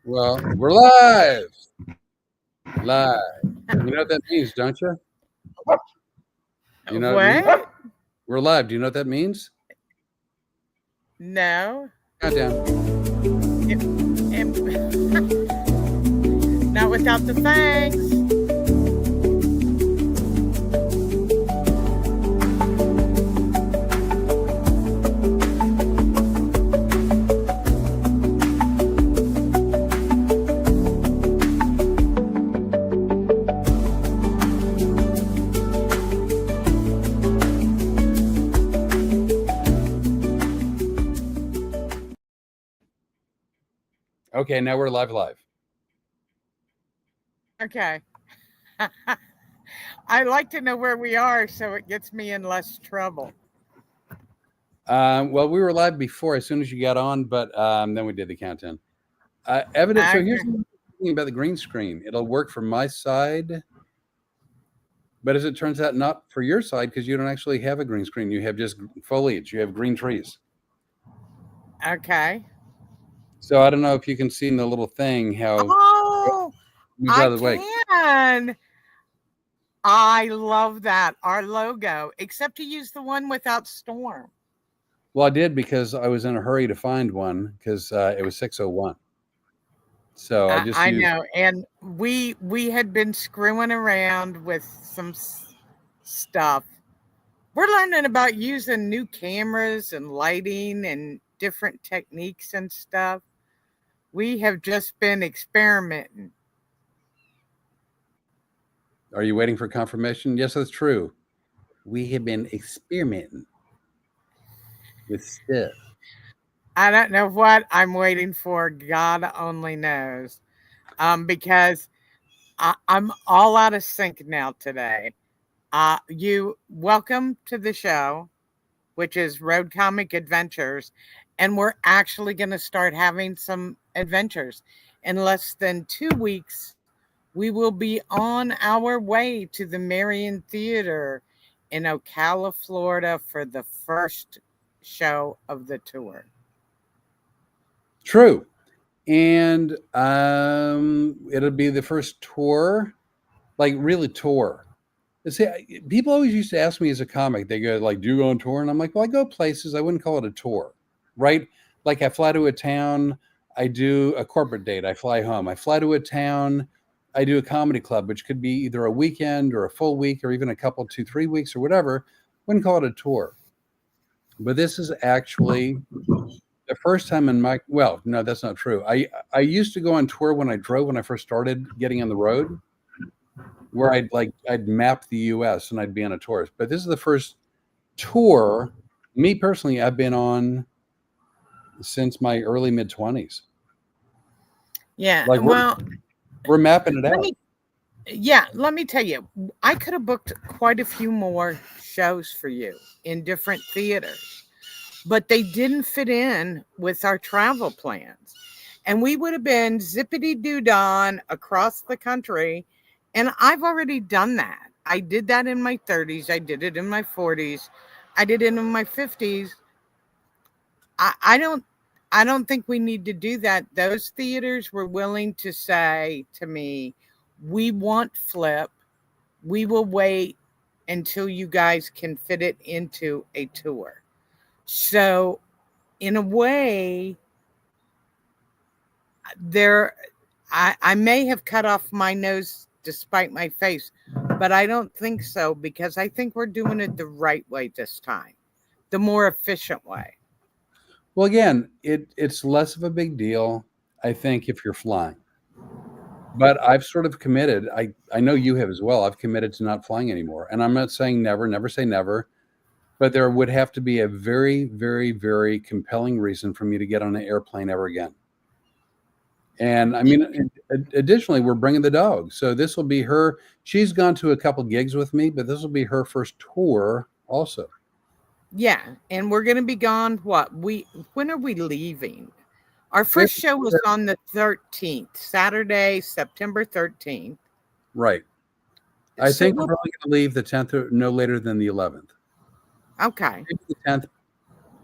Well, we're live. Live. You know what that means, don't you? You know what it means? What? We're live. Do you know what that means? No. Countdown. Not without the thanks. Okay, now we're live. Okay. I like to know where we are so it gets me in less trouble. Well, we were live before, as soon as you got on, but then we did the countdown. Evidence. So here's Okay. the thing about the green screen. It'll work from my side, but as it turns out, not for your side because you don't actually have a green screen. You have just foliage. You have green trees. Okay. So I don't know if you can see in the little thing how Oh, moves I out of the way. can. I love that. Our logo, except to use the one without storm. Well, I did because I was in a hurry to find one because it was 6:01. So I just I used. know. And we had been screwing around with some stuff. We're learning about using new cameras and lighting and different techniques and stuff. We have just been experimenting. Are you waiting for confirmation? Yes, that's true. We have been experimenting with stuff. I don't know what I'm waiting for. God only knows. Because I'm all out of sync now today. You welcome to the show, which is Road Comic Adventures, and we're actually going to start having some adventures. In less than 2 weeks, we will be on our way to the Marion Theater in Ocala, Florida for the first show of the tour. True. And it'll be the first tour, like really tour. See, people always used to ask me as a comic, they go like, "Do you go on tour?" And I'm like, "Well, I go places. I wouldn't call it a tour, right? Like I fly to a town, I do a corporate date, I fly home. I fly to a town, I do a comedy club, which could be either a weekend or a full week or even a couple, 2, 3 weeks or whatever. Wouldn't call it a tour. But this is actually the first time in my well, no, that's not true. I used to go on tour when I drove when I first started getting on the road, where I'd map the U.S. and I'd be on a tour. But this is the first tour, me personally, I've been on since my early mid-20s. Yeah, Like well, we're mapping it let out. me let me tell you, I could have booked quite a few more shows for you in different theaters, but they didn't fit in with our travel plans. And we would have been zippity doo dah across the country. And I've already done that. I did that in my 30s. I did it in my 40s. I did it in my 50s. I don't think we need to do that. Those theaters were willing to say to me, we want Flip. We will wait until you guys can fit it into a tour. So, in a way, there, I may have cut off my nose despite my face, but I don't think so because I think we're doing it the right way this time, the more efficient way. Well, again, it's less of a big deal, I think, if you're flying. But I've sort of committed. I know you have as well. I've committed to not flying anymore. And I'm not saying never, never say never. But there would have to be a very, very, very compelling reason for me to get on an airplane ever again. And I mean, additionally, we're bringing the dog. So this will be her. She's gone to a couple gigs with me, but this will be her first tour also. Yeah, and we're going to be gone. When are we leaving? Our Maybe- first show was on the 13th, Saturday, September 13th. Right. I So think we're probably going to leave the 10th or no later than the 11th. okay. Maybe the 10th,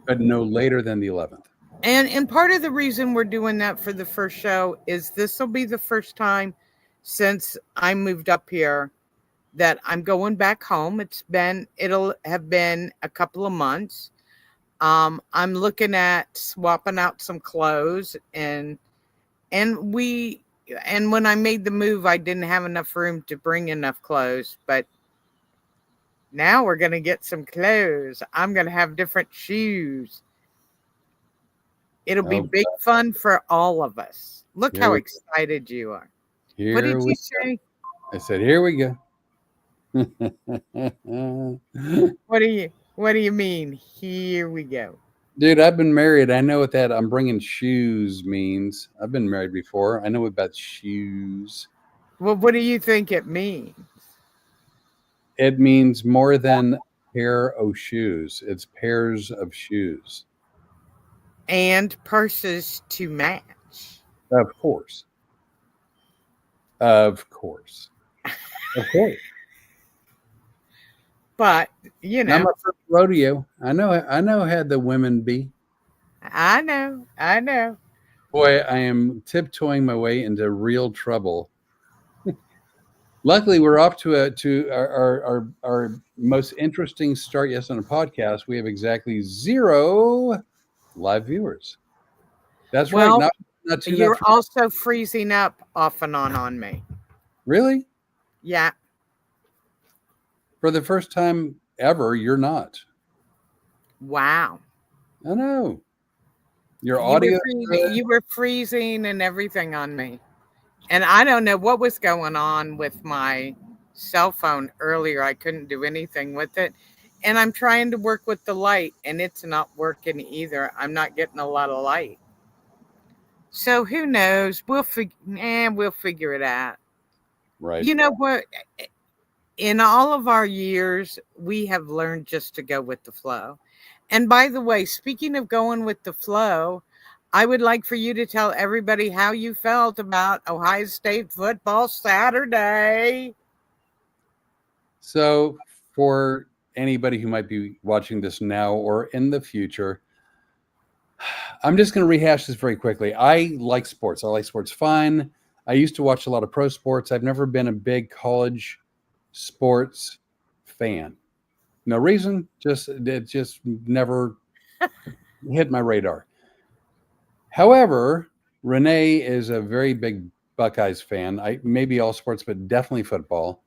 but no later than the 11th. And part of the reason we're doing that for the first show is this will be the first time since I moved up here that I'm going back home. It'll have been a couple of months. I'm looking at swapping out some clothes and we and when I made the move, I didn't have enough room to bring enough clothes, but now we're going to get some clothes. I'm going to have different shoes. It'll be Oh, big fun for all of us. Look here how we excited you are. What here did we you say? I said, here we go. What do you mean? Here we go. Dude, I've been married. I know what that I'm bringing shoes means. I've been married before. I know about shoes. Well, what do you think it means? It means more than pair of shoes. It's pairs of shoes. And purses to match. Of course. Of course. Of course. But, Not my first rodeo. I know how the women be. I know. I know. Boy, I am tiptoeing my way into real trouble. Luckily, we're off to our most interesting start yes on a podcast. We have exactly 0 live viewers. That's right. Well, Not two, not you're three. also freezing up off and on me. Really? Yeah. For the first time ever, you're not. Wow. I know. Your audio. You were freezing and everything on me. And I don't know what was going on with my cell phone earlier. I couldn't do anything with it. And I'm trying to work with the light and it's not working either. I'm not getting a lot of light. So who knows? We'll figure it out. Right. You know what? In all of our years, we have learned just to go with the flow. And by the way, speaking of going with the flow, I would like for you to tell everybody how you felt about Ohio State football Saturday. So, for anybody who might be watching this now or in the future, I'm just going to rehash this very quickly. I like sports. I like sports fine. I used to watch a lot of pro sports. I've never been a big college sports fan. No reason, it just never hit my radar. However, Rene is a very big Buckeyes fan. Maybe all sports, but definitely football.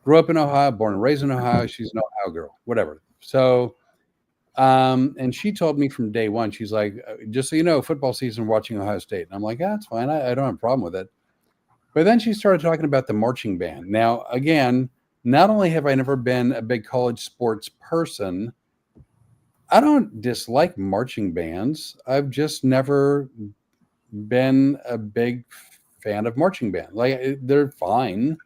Grew up in Ohio, born and raised in Ohio. She's an Ohio girl, whatever. So, and she told me from day one, she's like, just so you know, football season, watching Ohio State. And I'm like, that's fine. I don't have a problem with it. But then she started talking about the marching band. Now, again, not only have I never been a big college sports person, I don't dislike marching bands. I've just never been a big fan of marching band. Like they're fine.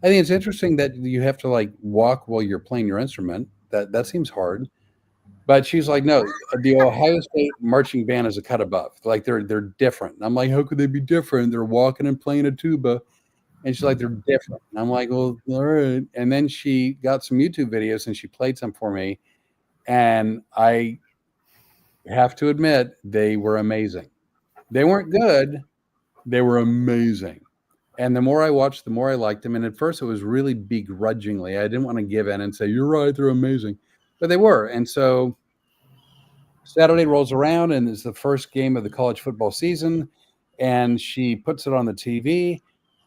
I think it's interesting that you have to like walk while you're playing your instrument. That seems hard. But she's like, no, the Ohio State marching band is a cut above. Like they're different. And I'm like, how could they be different? They're walking and playing a tuba. And she's like, they're different. And I'm like, well, all right. And then she got some YouTube videos and she played some for me. And I have to admit, they were amazing. They weren't good, they were amazing. And the more I watched, the more I liked them. And at first, it was really begrudgingly. I didn't want to give in and say, you're right, they're amazing. But they were. And so Saturday rolls around, and it's the first game of the college football season. And she puts it on the TV.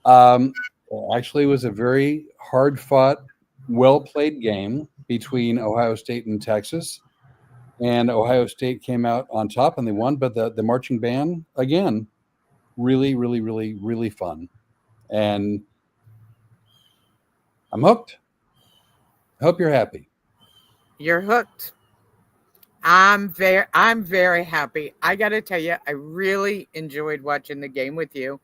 Actually, it was a very hard fought, well played game between Ohio State and Texas. And Ohio State came out on top and they won. But the marching band, again, really, really, really, really fun. And I'm hooked. I hope you're happy. You're hooked. I'm very happy. I got to tell you, I really enjoyed watching the game with you.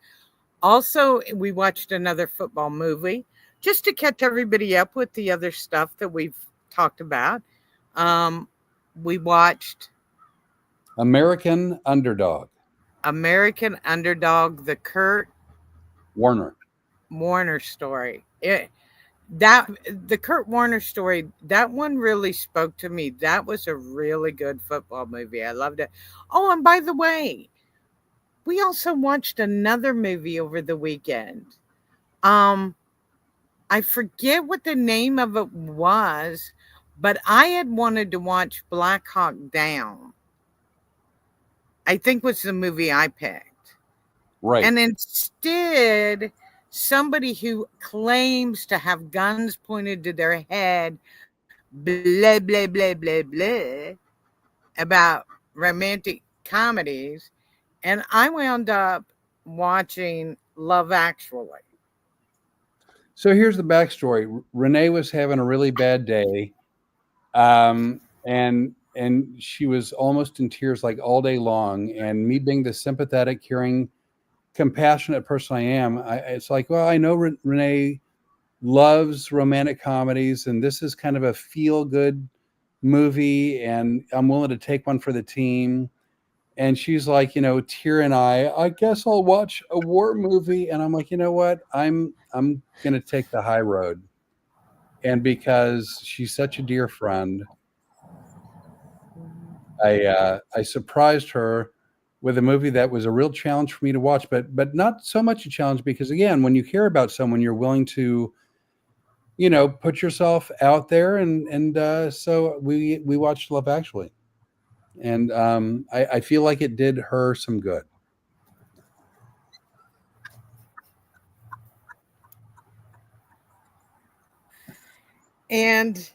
Also, we watched another football movie just to catch everybody up with the other stuff that we've talked about. We watched American Underdog. American Underdog, the Kurt Warner Warner story. That the Kurt Warner story, that one really spoke to me. That was a really good football movie. I loved it. Oh, and by the way, we also watched another movie over the weekend. Um, I forget what the name of it was, but I had wanted to watch Black Hawk Down. I think was the movie I picked. Right. And instead, somebody who claims to have guns pointed to their head, blah, blah, blah, blah, blah, about romantic comedies. And I wound up watching Love Actually. So here's the backstory. Renee was having a really bad day, and she was almost in tears like all day long. And me being the sympathetic, caring, compassionate person I am, it's like, well, I know Renee loves romantic comedies, and this is kind of a feel good movie, and I'm willing to take one for the team. And she's like, tear and I guess I'll watch a war movie. And I'm like, you know what? I'm gonna take the high road. And because she's such a dear friend, I surprised her with a movie that was a real challenge for me to watch, but not so much a challenge because again, when you care about someone, you're willing to, put yourself out there, and so we watched Love Actually, and I feel like it did her some good. And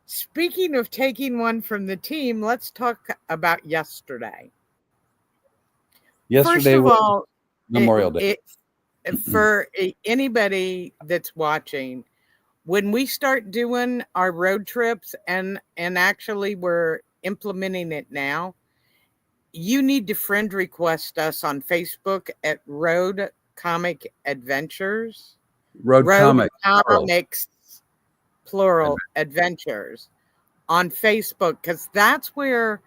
speaking of taking one from the team, let's talk about yesterday. First Yesterday of was all, it, Memorial Day. it for anybody that's watching, when we start doing our road trips, and actually we're implementing it now, you need to friend request us on Facebook at Road Comic Adventures. Road Road Comic, plural. Comics, plural, Adventures on Facebook, because that's where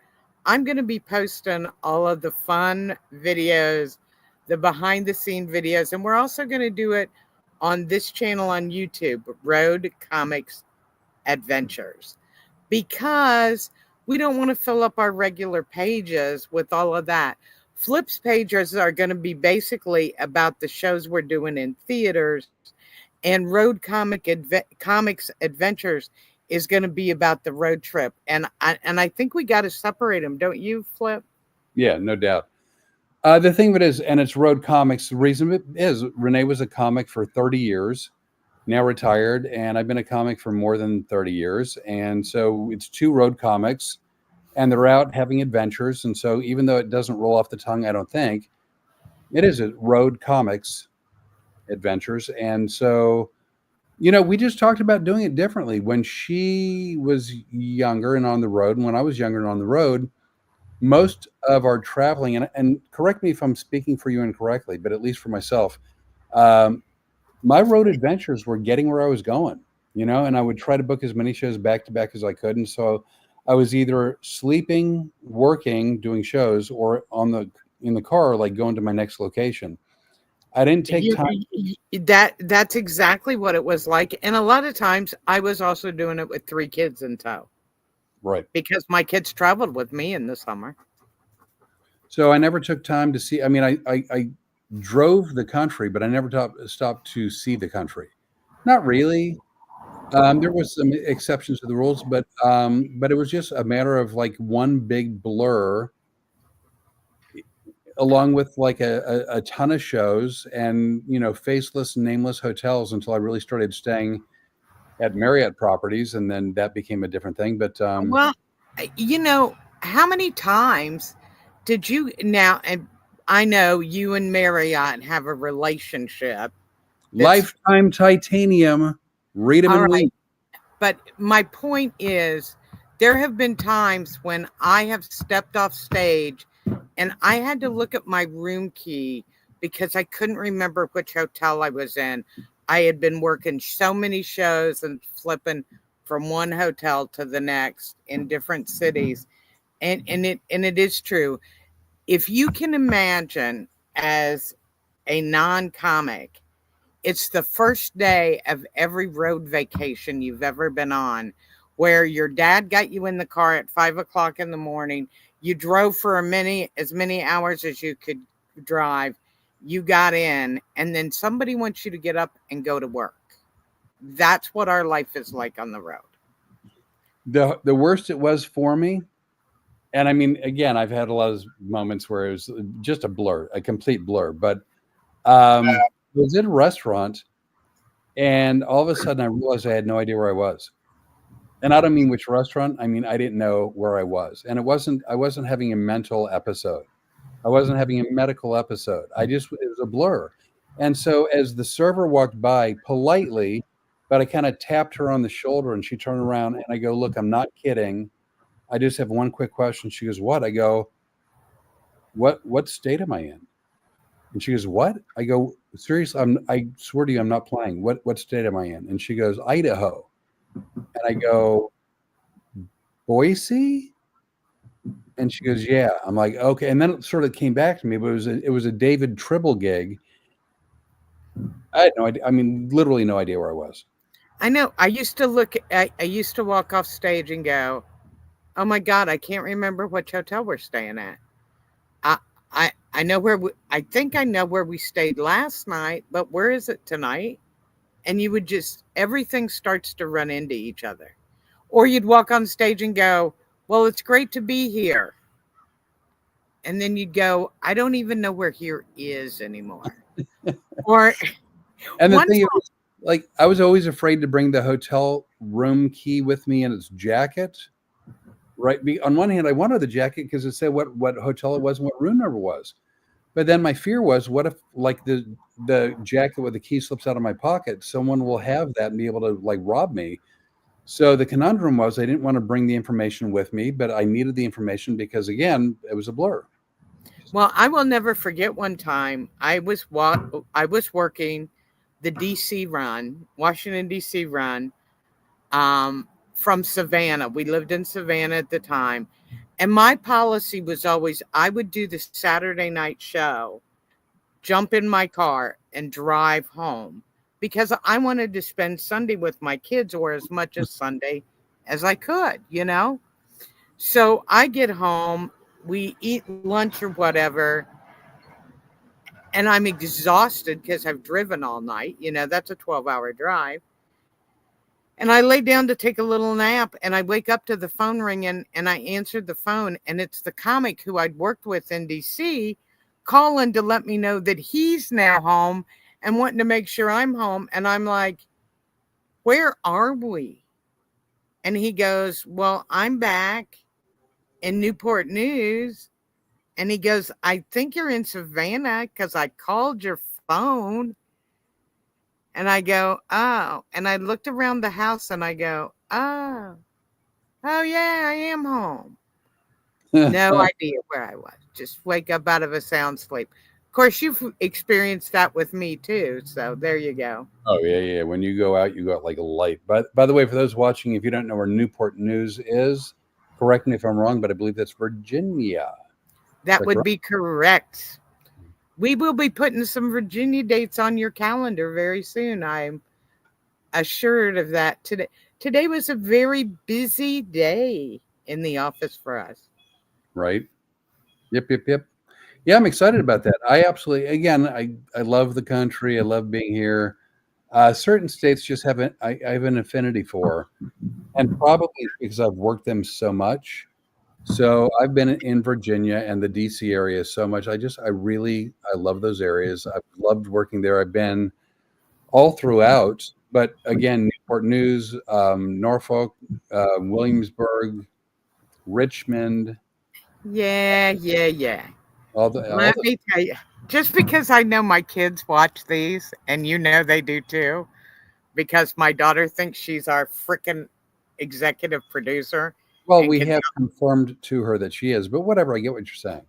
I'm going to be posting all of the fun videos, the behind the scene videos. And we're also going to do it on this channel on YouTube, Road Comics Adventures, because we don't want to fill up our regular pages with all of that. Flips pages are going to be basically about the shows we're doing in theaters, and Comics Adventures is going to be about the road trip. And I think we got to separate them, don't you, Flip? Yeah, no doubt. The thing of it is, and it's Road Comics. The reason it is Renee was a comic for 30 years, now retired, and I've been a comic for more than 30 years. And so it's two Road Comics, and they're out having adventures. And so even though it doesn't roll off the tongue, I don't think it is a Road Comics Adventures. And so, we just talked about doing it differently when she was younger and on the road, and when I was younger and on the road. Most of our traveling, and correct me if I'm speaking for you incorrectly, but at least for myself, um, my road adventures were getting where I was going, and I would try to book as many shows back to back as I could. And so I was either sleeping, working, doing shows, or in the car, like going to my next location. I didn't take time. That's exactly what it was like. And a lot of times I was also doing it with 3 kids in tow. Right. Because my kids traveled with me in the summer. So I never took time to see. I mean, I drove the country, but I never stopped to see the country. Not really. There was some exceptions to the rules, but it was just a matter of like one big blur, along with like a ton of shows and faceless and nameless hotels until I really started staying at Marriott properties, and then that became a different thing. But Well, how many times did you now? And I know you and Marriott have a relationship. lifetime titanium, read them All and right. weep. But my point is, there have been times when I have stepped off stage and I had to look at my room key because I couldn't remember which hotel I was in. I had been working so many shows and flipping from one hotel to the next in different cities. And it is true. If you can imagine, as a non-comic, It's the first day of every road vacation you've ever been on, where your dad got you in the car at 5 o'clock in the morning. You drove for as many hours as you could drive. You got in, and then somebody wants you to get up and go to work. That's what our life is like on the road. The worst it was for me, and I mean, again, I've had a lot of moments where it was just a blur, a complete blur. But I was in a restaurant, and all of a sudden, I realized I had no idea where I was. And I don't mean which restaurant. I mean I didn't know where I was, and I wasn't having a mental episode. I wasn't having a medical episode. It was a blur. And so as the server walked by politely, but I kind of tapped her on the shoulder and she turned around and I go, "Look, I'm not kidding. I just have one quick question." She goes, "What?" I go, what state am I in?" And she goes, "What?" I go, "Seriously, I swear to you, I'm not playing. What state am I in?" And she goes, "Idaho." And I go, "Boise?" And she goes, "Yeah." I'm like, "Okay." And then it sort of came back to me, but it was a David Tribble gig. I had no idea. I mean, literally no idea where I was. I know. I used to walk off stage and go, "Oh my God, I can't remember which hotel we're staying at. I, I know I think I know where we stayed last night, but where is it tonight?" And you would everything starts to run into each other. Or you'd walk on stage and go, "Well, it's great to be here." And then you'd go, "I don't even know where here is anymore." Or And the one thing time, is, like, I was always afraid to bring the hotel room key with me in its jacket. Right. On one hand, I wanted the jacket because it said what hotel it was and what room number was. But then my fear was, what if like the jacket with the key slips out of my pocket? Someone will have that and be able to like rob me. So the conundrum was I didn't want to bring the information with me, but I needed the information because again, it was a blur. well, I will never forget one time I was working the DC run, Washington DC run, from Savannah. We lived in Savannah at the time. And my policy was always I would do the Saturday night show, jump in my car, and drive home because I wanted to spend Sunday with my kids or as much as Sunday as I could, you know? So I get home, we eat lunch or whatever, and I'm exhausted because I've driven all night. You know, that's a 12-hour drive. And I lay down to take a little nap and I wake up to the phone ringing and I answered the phone and it's the comic who I'd worked with in DC calling to let me know that he's now home and wanting to make sure I'm home. And I'm like, "Where are we?" And he goes, "Well, I'm back in Newport News." And he goes, "I think you're in Savannah because I called your phone." And I go, "Oh." And I looked around the house and I go, "Oh. Oh, yeah, I am home." No idea where I was. Just wake up out of a sound sleep. Of course, you've experienced that with me too. So there you go. Oh yeah, yeah. When you go out like a light. But by the way, for those watching, if you don't know where Newport News is, correct me if I'm wrong, but I believe that's Virginia. Is That that would correct? be correct. We will be putting some Virginia dates on your calendar very soon. I'm assured of that today. Today was a very busy day in the office for us. Right. Yep, yep, yep. Yeah, I'm excited about that. I absolutely, again, I love the country. I love being here. Certain states just haven't. I have an affinity for, and probably because I've worked them so much. So I've been in Virginia and the DC area so much. I love those areas. I've loved working there. I've been all throughout, but again, Newport News, Norfolk, Williamsburg, Richmond, Yeah, yeah, yeah. all Let the me tell you, just because I know my kids watch these, and you know they do too, because my daughter thinks she's our freaking executive producer well, and we can, have confirmed to her that she is, but whatever. I get what you're saying.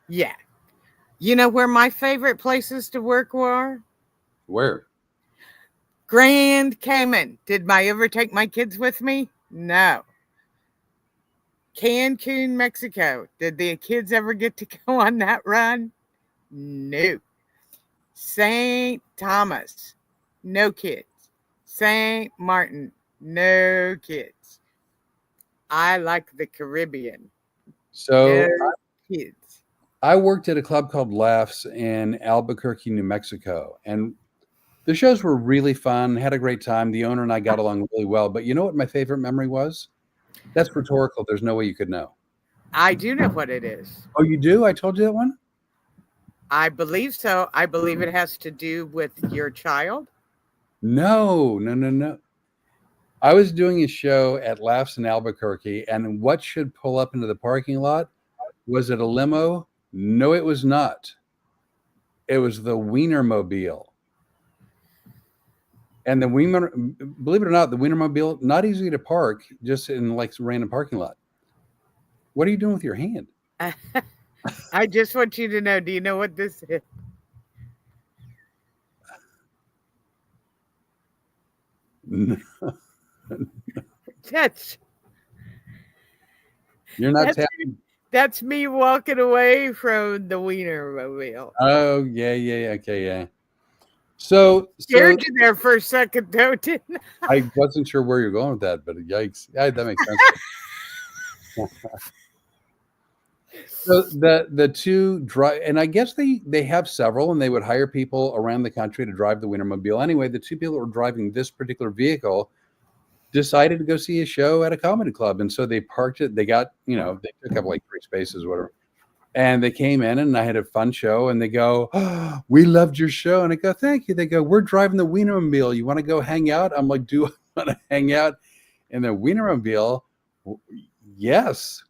yeah. You know where my favorite places to work were? Where? Grand Cayman. Did I ever take my kids with me? No. Cancun, Mexico. Did the kids ever get to go on that run? No. St. Thomas, no kids. St. Martin, no kids. I like the Caribbean, no So kids. I worked at a club called Laughs in Albuquerque, New Mexico, and the shows were really fun. Had a great time. The owner and I got along really well. But you know what my favorite memory was? That's rhetorical. There's no way you could know. I do know what it is. Oh, you do? I told you that one? I believe so. I believe it has to do with your child. No, no, no, no. I was doing a show at Laughs in Albuquerque, and what should pull up into the parking lot? Was it a limo? No, it was not. It was the Wienermobile. And the Wiener, believe it or not, the Wienermobile, not easy to park just in like some random parking lot. What are you doing with your hand? I just want you to know. Do you know what this is? That's You're not that's tapping. that's me walking away from the Wienermobile. Oh, yeah, yeah, okay, yeah. So Scared you there for a second, though, didn't I? I wasn't sure where you're going with that, but yikes. Yeah, that makes sense. So the two drive, and I guess they have several, and they would hire people around the country to drive the Wienermobile. Anyway, the two people that were driving this particular vehicle decided to go see a show at a comedy club, and so they parked it. They got, they took up like 3 spaces, whatever, and they came in, and I had a fun show, and they go, "Oh, we loved your show," and I go, "Thank you." They go, "We're driving the Wienermobile. You want to go hang out?" I'm like, "Do I want to hang out in the Wienermobile?" Yes.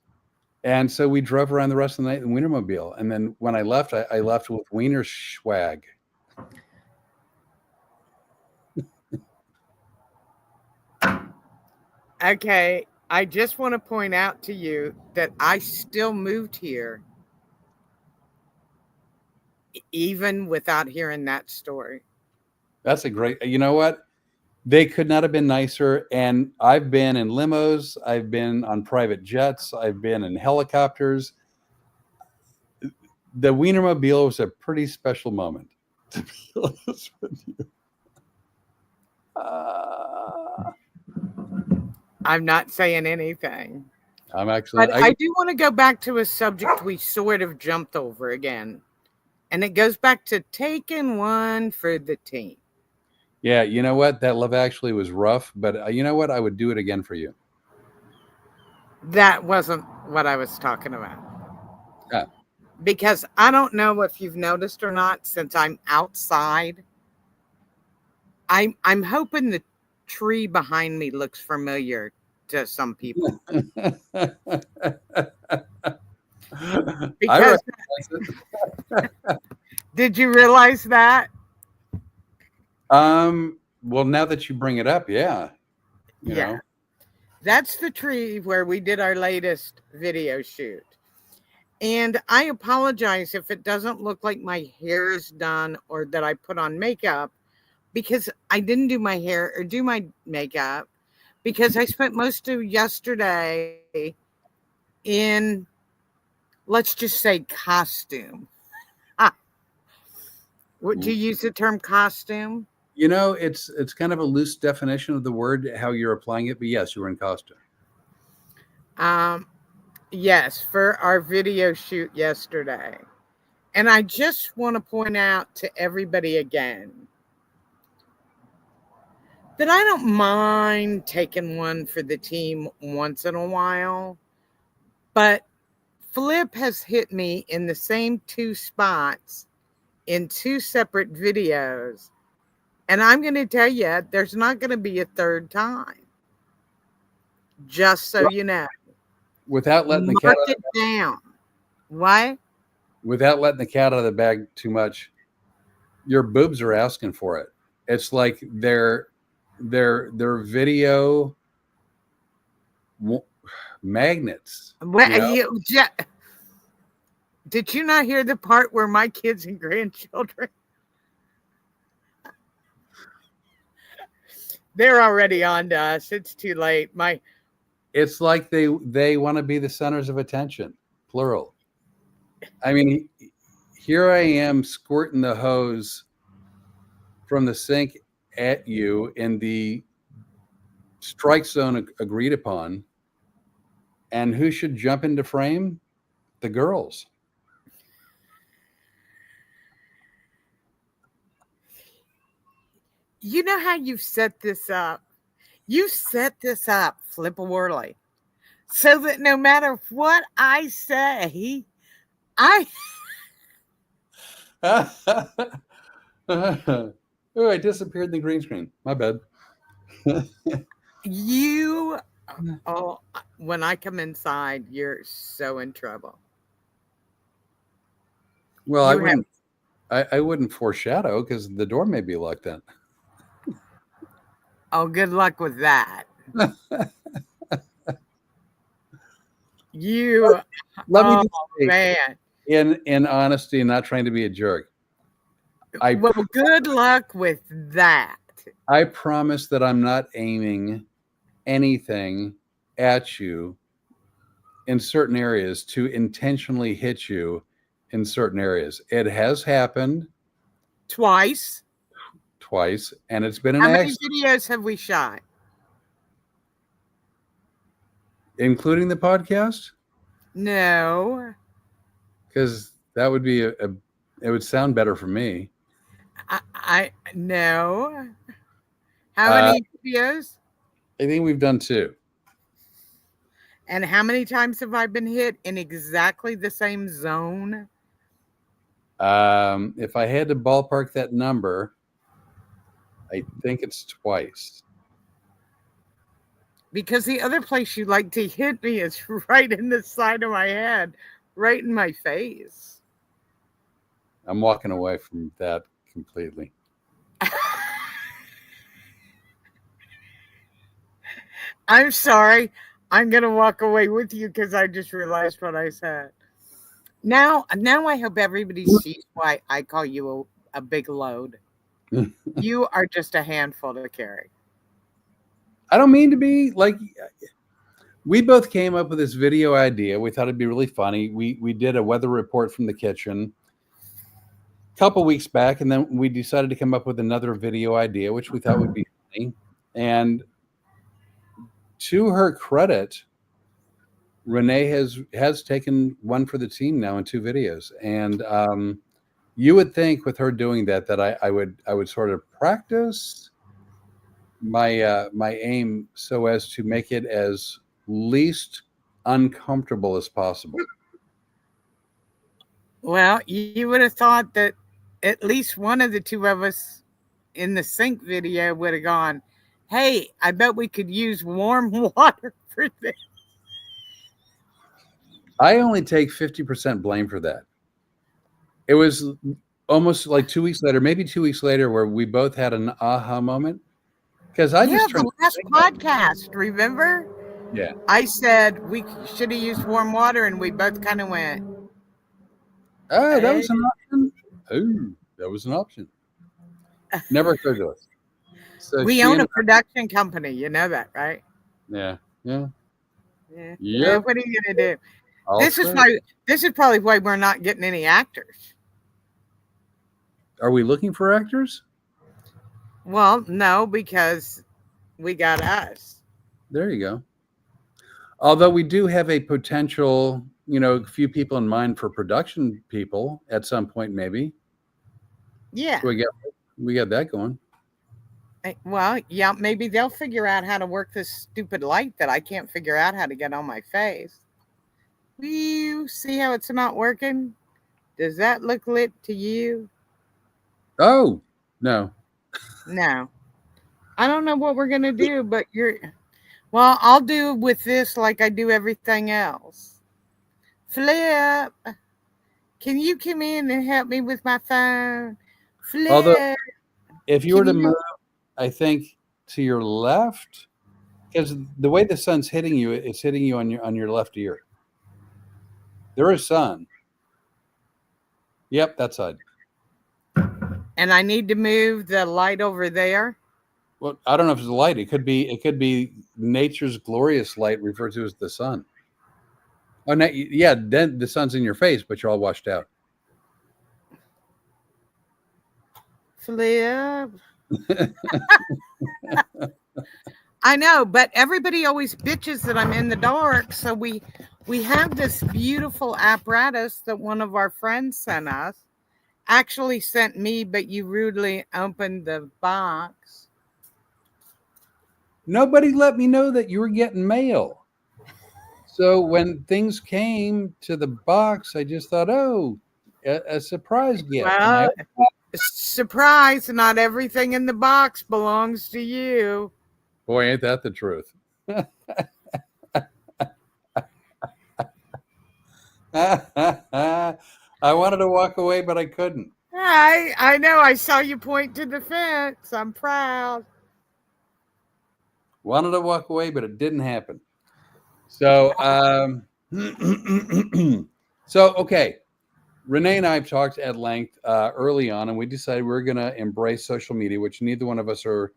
And so we drove around the rest of the night in the Wienermobile. And then when I left, I left with Wiener swag. Okay, I just want to point out to you that I still moved here even without hearing that story. That's a great, you know what? They could not have been nicer. And I've been in limos, I've been on private jets, I've been in helicopters. The Wienermobile was a pretty special moment, to be honest with you. I'm not saying anything. I'm actually, But I do want to go back to a subject we sort of jumped over again. And it goes back to taking one for the team. yeah, you know what? That Love Actually was rough, but you know what? I would do it again for you. That wasn't what I was talking about. Yeah. Because I don't know if you've noticed or not, since I'm outside, I'm hoping the tree behind me looks familiar to some people. Because did you realize that? Well, now that you bring it up, yeah. You know. That's the tree where we did our latest video shoot. And I apologize if it doesn't look like my hair is done or that I put on makeup, because I didn't do my hair or do my makeup because I spent most of yesterday in, let's just say, costume. Would you use the term costume? You know, it's kind of a loose definition of the word, how you're applying it, but yes, you were in costume. Yes, for our video shoot yesterday. And I just want to point out to everybody again that I don't mind taking one for the team once in a while, but Flip has hit me in the same 2 spots in 2 separate videos. And I'm going to tell you, there's not going to be a third time. Just so you know. Without letting the cat Mark it down. What? Without letting the cat out of the bag too much, your boobs are asking for it. It's like their video magnets. Did you not hear the part where my kids and grandchildren? They're already on to us. It's too late. It's like they want to be the centers of attention, plural. I mean, here I am squirting the hose from the sink at you in the strike zone agreed upon. And who should jump into frame? The girls. You know how you've set this up? You set this up, flip-a-whirly, so that no matter what I say, I Oh, I disappeared in the green screen. My bad. you oh when I come inside, you're so in trouble. Well, You have I wouldn't foreshadow because the door may be locked in. oh good luck with that. You Let me oh just say, man. in honesty and not trying to be a jerk, I Well, good luck with that. I promise that I'm not aiming anything at you in certain areas to intentionally hit you in certain areas. It has happened Twice. twice, and it's been an How many accident, videos have we shot? including the podcast, No. because that would be it would sound better for me. I no. How Uh, many videos? I think we've done two. And how many times have I been hit in exactly the same zone? If I had to ballpark that number, I think it's twice. Because the other place you like to hit me is right in the side of my head, right in my face. I'm walking away from that completely. I'm sorry. I'm going to walk away with you because I just realized what I said. Now I hope everybody sees why I call you a big load. You are just a handful to carry. I don't mean to be like. We both came up with this video idea. We thought it'd be really funny. We did a weather report from the kitchen a couple weeks back, and then we decided to come up with another video idea, which we thought would be funny. And to her credit, Rene has taken one for the team now in two videos, and you would think with her doing that I would sort of practice my aim so as to make it as least uncomfortable as possible. Well, you would have thought that at least one of the two of us in the sink video would have gone, hey, I bet we could use warm water for this. I only take 50% blame for that. It was almost like 2 weeks later, maybe 2 weeks later, where we both had an aha moment. Because I just the last podcast, remember? Yeah. I said we should have used warm water, and we both kind of went, oh, that was an option. Oh, that was an option. Never occurred to us. So we own a production company. You know that, right? Yeah. Yeah. Yep. What are you gonna do? This is probably why we're not getting any actors. Are we looking for actors? Well, no, because we got us. There you go. Although we do have a potential, few people in mind for production people at some point, maybe. Yeah. So we got that going. Well, yeah, maybe they'll figure out how to work this stupid light that I can't figure out how to get on my face. You see how it's not working? Does that look lit to you? Oh, no. No. I don't know what we're going to do, but well, I'll do with this like I do everything else. Flip, can you come in and help me with my phone? Flip. Although, if you were to move, I think, to your left, because the way the sun's hitting you, it's hitting you on your left ear. There is sun. Yep, that side. And I need to move the light over there. Well, I don't know if it's a light. It could be nature's glorious light, referred to as the sun. Oh, no, yeah. Then the sun's in your face, but you're all washed out. Flip. I know, but everybody always bitches that I'm in the dark. So we have this beautiful apparatus that one of our friends sent us. Actually sent me, but you rudely opened the box. Nobody let me know that you were getting mail. So when things came to the box, I just thought, oh, a surprise gift. And I Well, surprise, not everything in the box belongs to you. boy, ain't that the truth. I wanted to walk away, but I couldn't. I know. I saw you point to the fence. I'm proud. Wanted to walk away, but it didn't happen. So, so okay. Renee and I have talked at length early on, and we decided we are going to embrace social media, which neither one of us are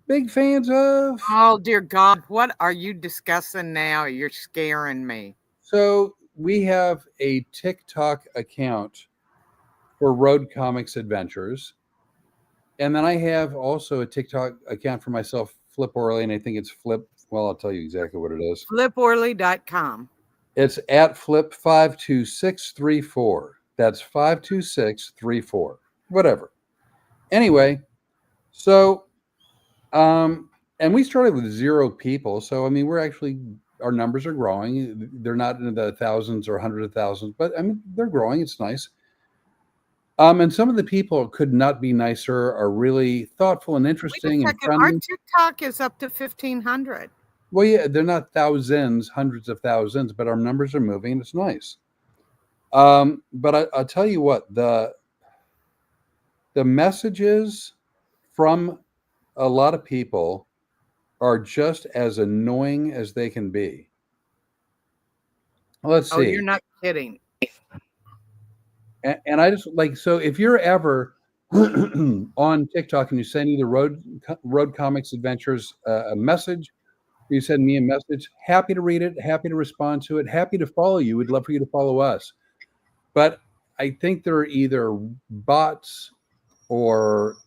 big fans of. Oh, dear God. What are you discussing now? You're scaring me. So we have a TikTok account for Road Comics Adventures. And then I have also a TikTok account for myself, Flip Orley, and I think it's Flip. Well, I'll tell you exactly what it is. FlipOrley.com. It's at Flip52634. That's 52634. Whatever. Anyway, so and we started with 0 people. So I mean, we're actually our numbers are growing. They're not in the thousands or hundreds of thousands, but I mean they're growing. It's nice. And some of the people could not be nicer, are really thoughtful and Wait a interesting and second. Our friendly. TikTok is up to 1,500. Well, yeah, they're not thousands, hundreds of thousands, but our numbers are moving. It's nice. But I'll tell you what, the messages from a lot of people are just as annoying as they can be. Let's Oh, you're see. not kidding. And I just like, so if you're ever on TikTok and you send either Road Comics Adventures a message, or you send me a message, happy to read it, happy to respond to it, happy to follow you. We'd love for you to follow us. But I think there are either bots or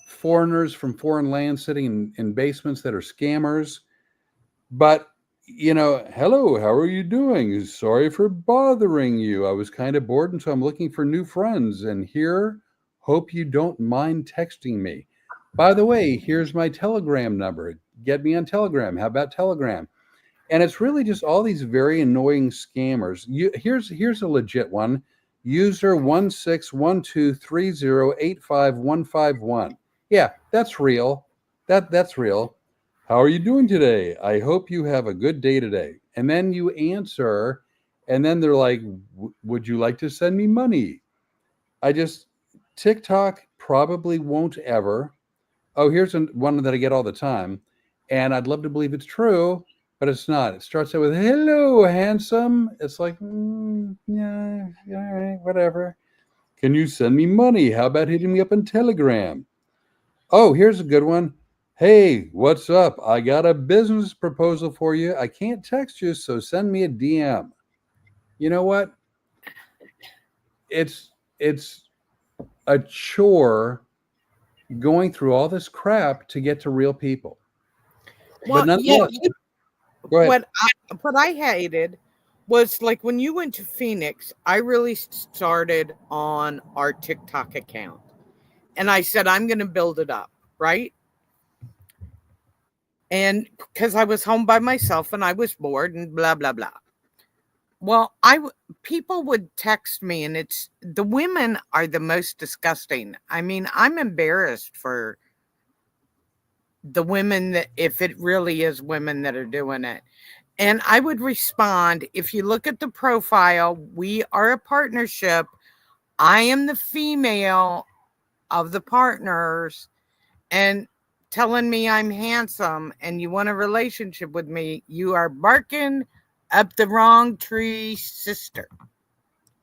foreigners from foreign lands sitting in basements that are scammers. But hello, how are you doing? Sorry for bothering you. I was kind of bored, and so I'm looking for new friends. And here, hope you don't mind texting me. By the way, here's my Telegram number. Get me on Telegram. How about Telegram? And it's really just all these very annoying scammers. Here's a legit one. User 161230855151. Yeah, that's real. That's real. How are you doing today? I hope you have a good day today. And then you answer, and then they're like, would you like to send me money? TikTok probably won't ever. Oh, here's one that I get all the time. And I'd love to believe it's true, but it's not. It starts out with, hello, handsome. It's like, yeah, all right, whatever. Can you send me money? How about hitting me up on Telegram? Oh, here's a good one. Hey, what's up? I got a business proposal for you. I can't text you, so send me a DM. You know what? It's a chore going through all this crap to get to real people. Well, but nonetheless, go ahead. What I hated was like when you went to Phoenix, I really started on our TikTok account. And I said, I'm going to build it up, right? And because I was home by myself and I was bored and blah, blah, blah. Well, people would text me, and it's the women are the most disgusting. I mean, I'm embarrassed for the women that, if it really is women that are doing it. And I would respond, if you look at the profile, we are a partnership. I am the female of the partners, and telling me I'm handsome and you want a relationship with me, you are barking up the wrong tree, sister.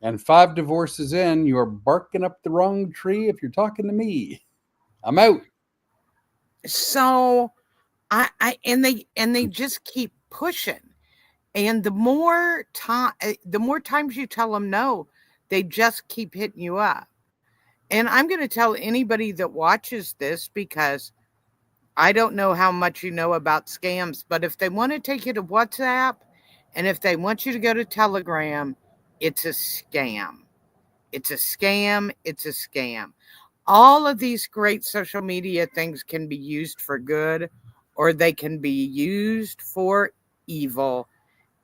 And 5 divorces in, you are barking up the wrong tree if you're talking to me. I'm out. So and they just keep pushing. And the more times you tell them no, they just keep hitting you up. And I'm going to tell anybody that watches this, because I don't know how much you know about scams, but if they want to take you to WhatsApp and if they want you to go to Telegram, it's a scam. It's a scam. It's a scam. All of these great social media things can be used for good, or they can be used for evil.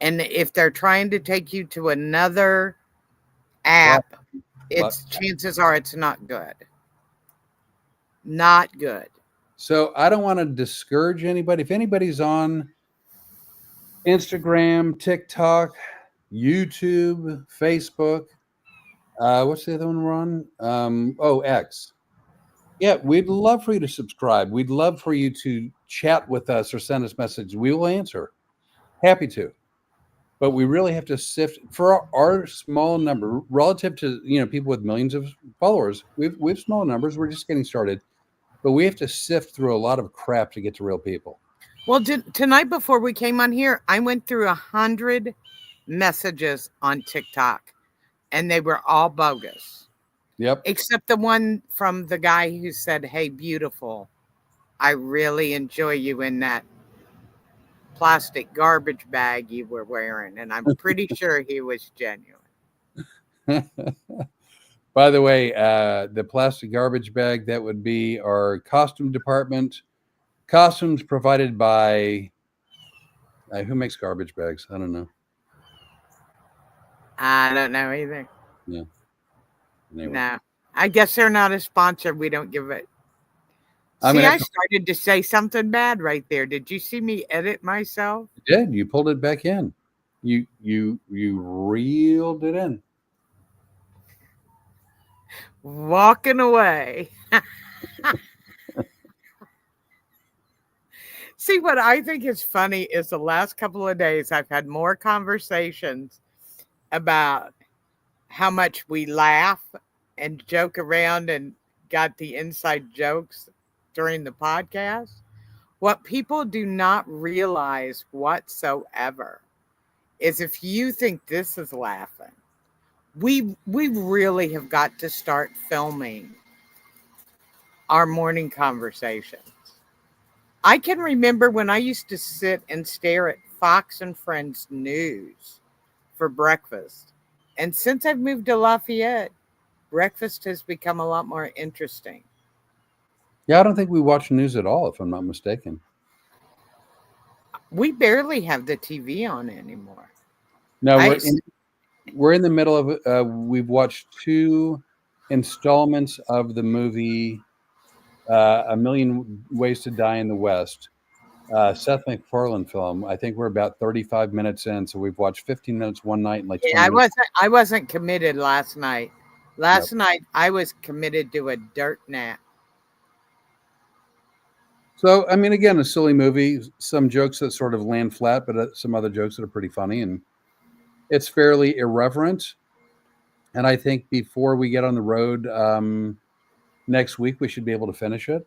And if they're trying to take you to another Well, app, but it's chances are it's not good. Not good. so I don't want to discourage anybody. If anybody's on Instagram, TikTok, YouTube, Facebook, what's the other one we're on? Oh, X. Yeah, we'd love for you to subscribe. We'd love for you to chat with us or send us messages. We will answer. Happy to. But we really have to sift for our small number relative to people with millions of followers. We've small numbers. We're just getting started, but we have to sift through a lot of crap to get to real people. Well, tonight before we came on here, I went through 100 messages on TikTok, and they were all bogus. Yep. Except the one from the guy who said, "Hey, beautiful, I really enjoy you in that plastic garbage bag you were wearing." And I'm pretty sure he was genuine. By the way, the plastic garbage bag, that would be our costume department. Costumes provided by who makes garbage bags? I don't know. I don't know either. Yeah. Anyway. No, I guess they're not a sponsor. We don't give it. See, I started to say something bad right there. Did you see me edit myself? You did. You pulled it back in. You reeled it in. Walking away. See, what I think is funny is the last couple of days I've had more conversations about how much we laugh and joke around and got the inside jokes during the podcast. What people do not realize whatsoever is if you think this is laughing, we really have got to start filming our morning conversations. I can remember when I used to sit and stare at Fox and Friends News for breakfast. And since I've moved to Lafayette, breakfast has become a lot more interesting. Yeah, I don't think we watch news at all, if I'm not mistaken. We barely have the TV on anymore. No, we're in the middle of we've watched 2 installments of the movie A Million Ways to Die in the West. Seth MacFarlane film. I think we're about 35 minutes in, so we've watched 15 minutes one night and like 20 minutes. I wasn't committed last night. Last night I was committed to a dirt nap. So, I mean, again, a silly movie, some jokes that sort of land flat, but some other jokes that are pretty funny, and it's fairly irreverent. And I think before we get on the road next week, we should be able to finish it.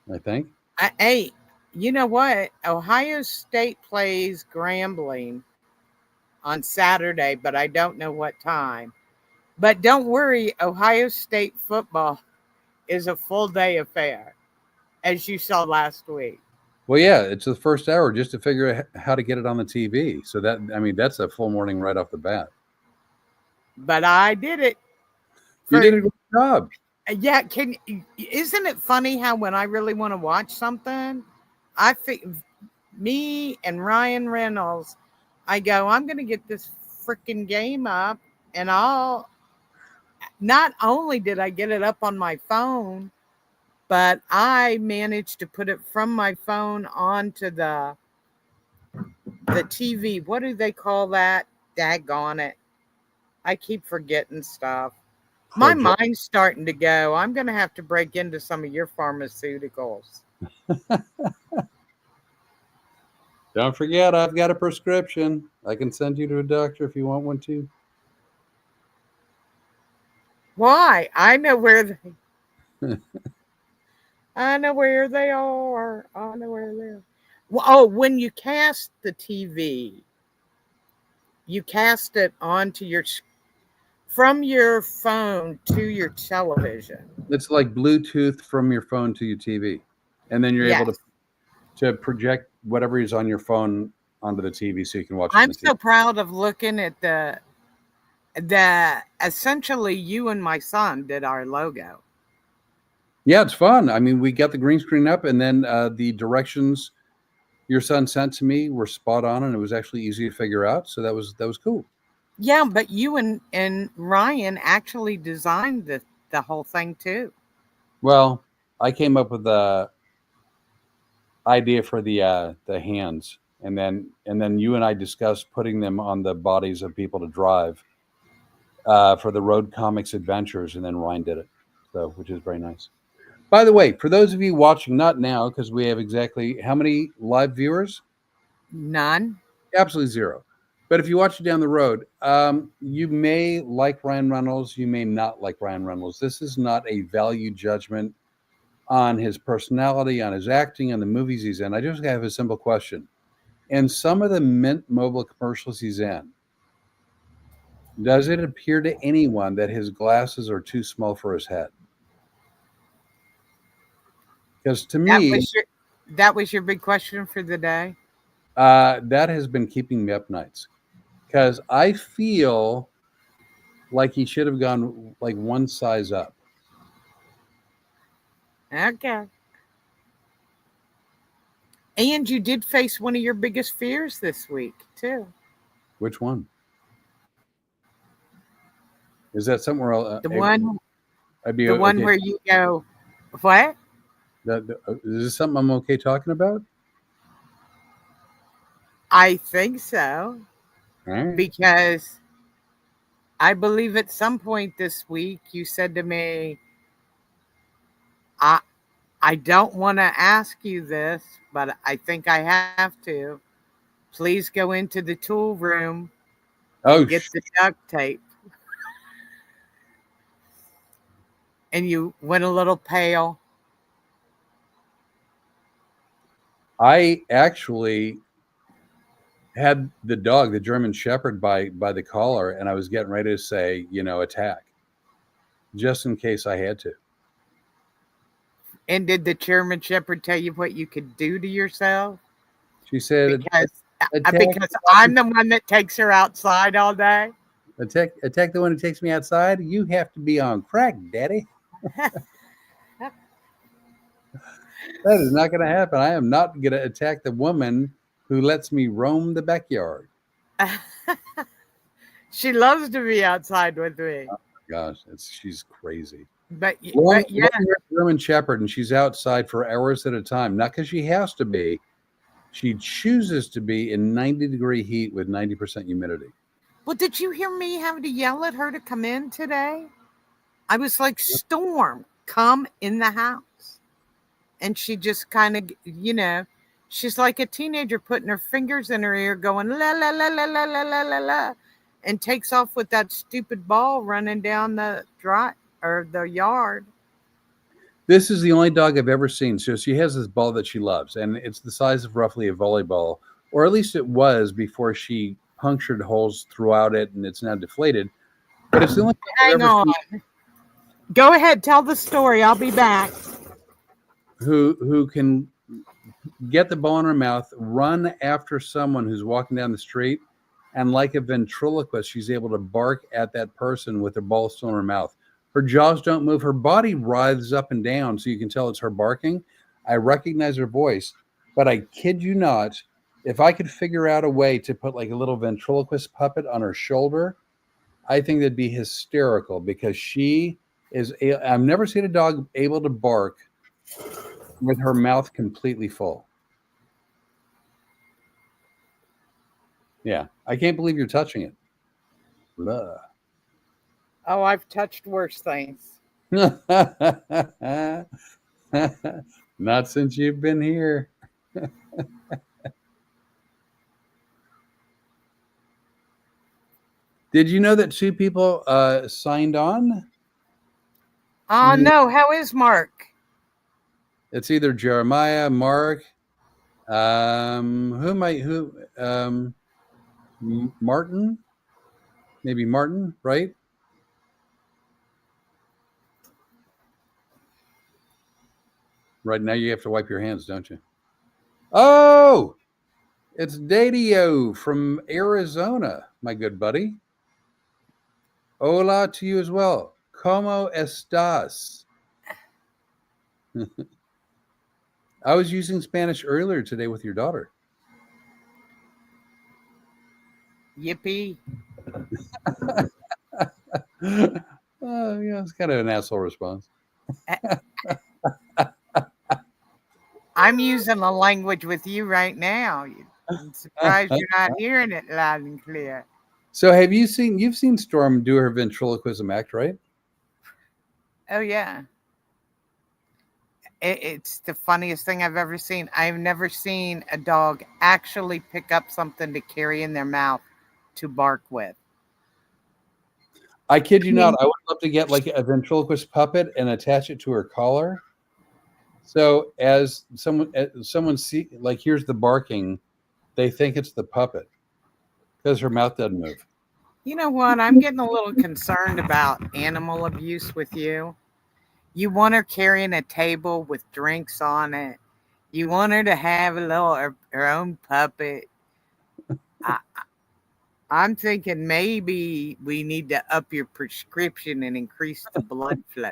I think. Hey, you know what? Ohio State plays Grambling on Saturday, but I don't know what time. But don't worry, Ohio State football is a full day affair, as you saw last week. Well, yeah, it's the first hour just to figure out how to get it on the TV. So that's a full morning right off the bat. But I did it. You did a good job. Yeah, isn't it funny how when I really want to watch something, me and Ryan Reynolds, I go, I'm going to get this freaking game up, and not only did I get it up on my phone, but I managed to put it from my phone onto the TV. What do they call that? Daggone it. I keep forgetting stuff. My mind's starting to go. I'm going to have to break into some of your pharmaceuticals. Don't forget, I've got a prescription. I can send you to a doctor if you want one too. Why? I know where they I know where they are. I know where they are. Oh, when you cast the TV, you cast it onto your from your phone to your television. It's like Bluetooth from your phone to your TV, and then you're able Yes. to project whatever is on your phone onto the TV, so you can watch it on I'm the TV. so proud of looking at the essentially you and my son did our logo. Yeah, it's fun. I mean, we got the green screen up, and then the directions your son sent to me were spot on, and it was actually easy to figure out. So that was cool. Yeah, but you and Ryan actually designed the whole thing too. Well, I came up with the idea for the hands, and then you and I discussed putting them on the bodies of people to drive for the Road Comics Adventures, and then Ryan did it, so which is very nice. By the way, for those of you watching, not now because we have exactly how many live viewers? None. Absolutely zero. But if you watch it down the road, you may like Ryan Reynolds, you may not like Ryan Reynolds. This is not a value judgment on his personality, on his acting, on the movies he's in. I just have a simple question. In some of the Mint Mobile commercials he's in, does it appear to anyone that his glasses are too small for his head? Because to That me, was your big question for the day. that has been keeping me up nights. Because I feel like he should have gone like one size up. Okay. And you did face one of your biggest fears this week, too. Which one? Is that somewhere else? The one I'd be the one okay. where you go, what? Is this something I'm okay talking about? I think so. All right. Because I believe at some point this week you said to me, I I don't want to ask you this, but I think I have to. Please go into the tool room Oh, and get the duct tape. And you went a little pale. I actually had the dog, the German Shepherd, by the collar, and I was getting ready to say, attack, just in case I had to. And did the German Shepherd tell you what you could do to yourself? She said, Because "Attack, because I'm the one that takes her outside all day. attack the one who takes me outside. You have to be on crack, Daddy. That is not going to happen. I am not going to attack the woman who lets me roam the backyard." She loves to be outside with me. Gosh, she's crazy. But Lauren, but yeah, Lauren, German Shepherd, and she's outside for hours at a time. Not because she has to be. She chooses to be in 90-degree heat with 90% humidity. well, did you hear me having to yell at her to come in today? I was like, Storm, come in the house. And she just kind of, she's like a teenager putting her fingers in her ear, going la la la la la la la la la, and takes off with that stupid ball running down the drive or the yard. This is the only dog I've ever seen. So she has this ball that she loves, and it's the size of roughly a volleyball, or at least it was before she punctured holes throughout it, and it's now deflated. But it's the only dog I've Hang ever on. seen Go ahead, tell the story. I'll be back. who can get the ball in her mouth, run after someone who's walking down the street, and like a ventriloquist, she's able to bark at that person with her ball still in her mouth. Her jaws don't move. Her body writhes up and down, so you can tell it's her barking. I recognize her voice, but I kid you not, if I could figure out a way to put like a little ventriloquist puppet on her shoulder, I think that'd be hysterical because I've never seen a dog able to bark with her mouth completely full. Yeah, I can't believe you're touching it. Blah. Oh, I've touched worse things. Not since you've been here. Did you know that two people signed on? Oh, no. How is Mark? It's either Jeremiah, Mark, Martin, maybe Martin, right? Right now, you have to wipe your hands, don't you? Oh, it's Dadio from Arizona, my good buddy. Hola to you as well. ¿Cómo estás? I was using Spanish earlier today with your daughter. Yippee. Yeah, it's kind of an asshole response. I'm using the language with you right now. I'm surprised you're not hearing it loud and clear. So you've seen Storm do her ventriloquism act, right? Oh, yeah. It's the funniest thing I've ever seen. I've never seen a dog actually pick up something to carry in their mouth to bark with. I kid you not. I would love to get like a ventriloquist puppet and attach it to her collar. So as someone see like here's the barking, they think it's the puppet because her mouth doesn't move. You know what? I'm getting a little concerned about animal abuse with you. You want her carrying a table with drinks on it. You want her to have a little her own puppet. I'm thinking maybe we need to up your prescription and increase the blood flow.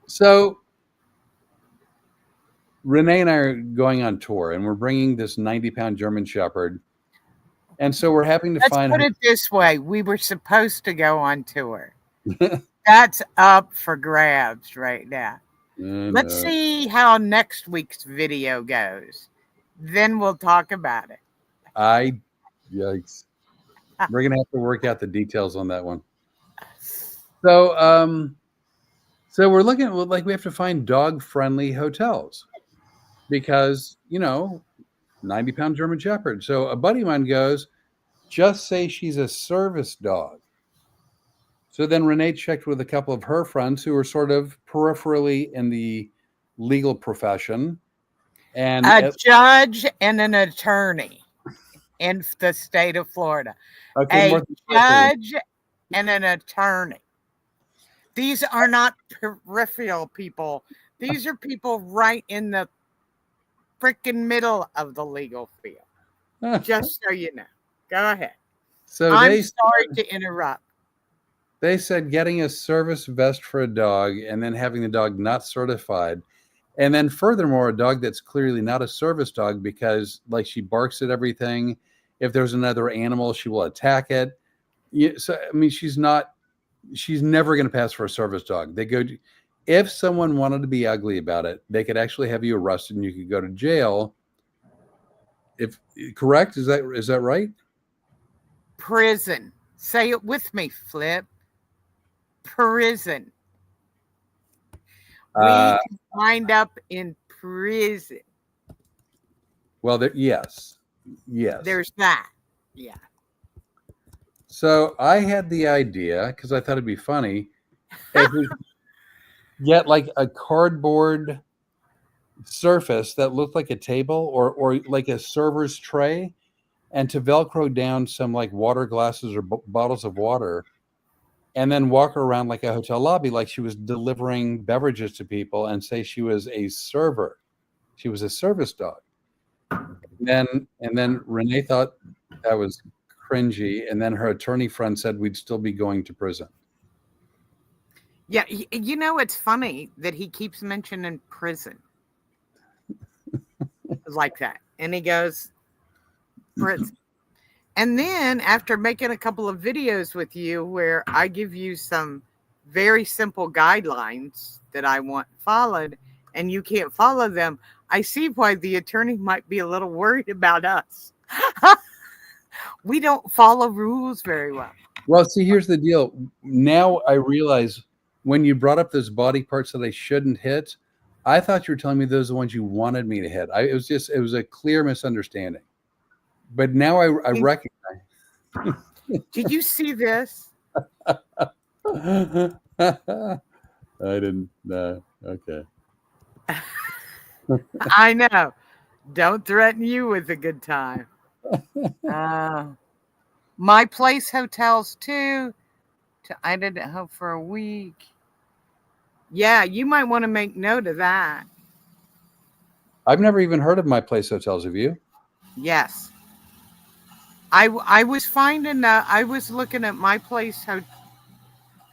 So Rene and I are going on tour, and we're bringing this 90-pound German Shepherd, and so we're having to Let's find. put it this way: we were supposed to go on tour. That's up for grabs right now. Let's see how next week's video goes. Then we'll talk about it. Yikes. We're gonna have to work out the details on that one. So so we're looking at like we have to find dog-friendly hotels because 90-pound German Shepherd. So a buddy of mine goes, just say she's a service dog. So then Renee checked with a couple of her friends who were sort of peripherally in the legal profession. And a judge and an attorney in the state of Florida. Okay, a judge and an attorney. These are not peripheral people. These are people right in the freaking middle of the legal field. Just so you know. Go ahead. So I'm sorry to interrupt. They said getting a service vest for a dog and then having the dog not certified. And then furthermore, a dog that's clearly not a service dog because like she barks at everything. If there's another animal, she will attack it. So, I mean, she's never going to pass for a service dog. If someone wanted to be ugly about it, they could actually have you arrested and you could go to jail. Correct? Is that right? Prison. Say it with me, Flip. Prison. We wind up in prison. Well, yes. There's that. Yeah. So I had the idea because I thought it'd be funny if we get like a cardboard surface that looked like a table or like a server's tray, and to Velcro down some like water glasses or bottles of water, and then walk her around like a hotel lobby, like she was delivering beverages to people, and say she was a server. She was a service dog. And then Renee thought that was cringy, and then her attorney friend said we'd still be going to prison. Yeah, it's funny that he keeps mentioning prison like that, and he goes prison. And then after making a couple of videos with you where I give you some very simple guidelines that I want followed and you can't follow them, I see why the attorney might be a little worried about us. We don't follow rules very well. Well, see, here's the deal. Now I realize when you brought up those body parts that I shouldn't hit, I thought you were telling me those are the ones you wanted me to hit. It was a clear misunderstanding. But now I recognize. Did you see this? I didn't. Okay. I know. Don't threaten you with a good time. My place hotels too. I did it home for a week. Yeah, you might want to make note of that. I've never even heard of My Place hotels. Have you? Yes. I was finding I was looking at my place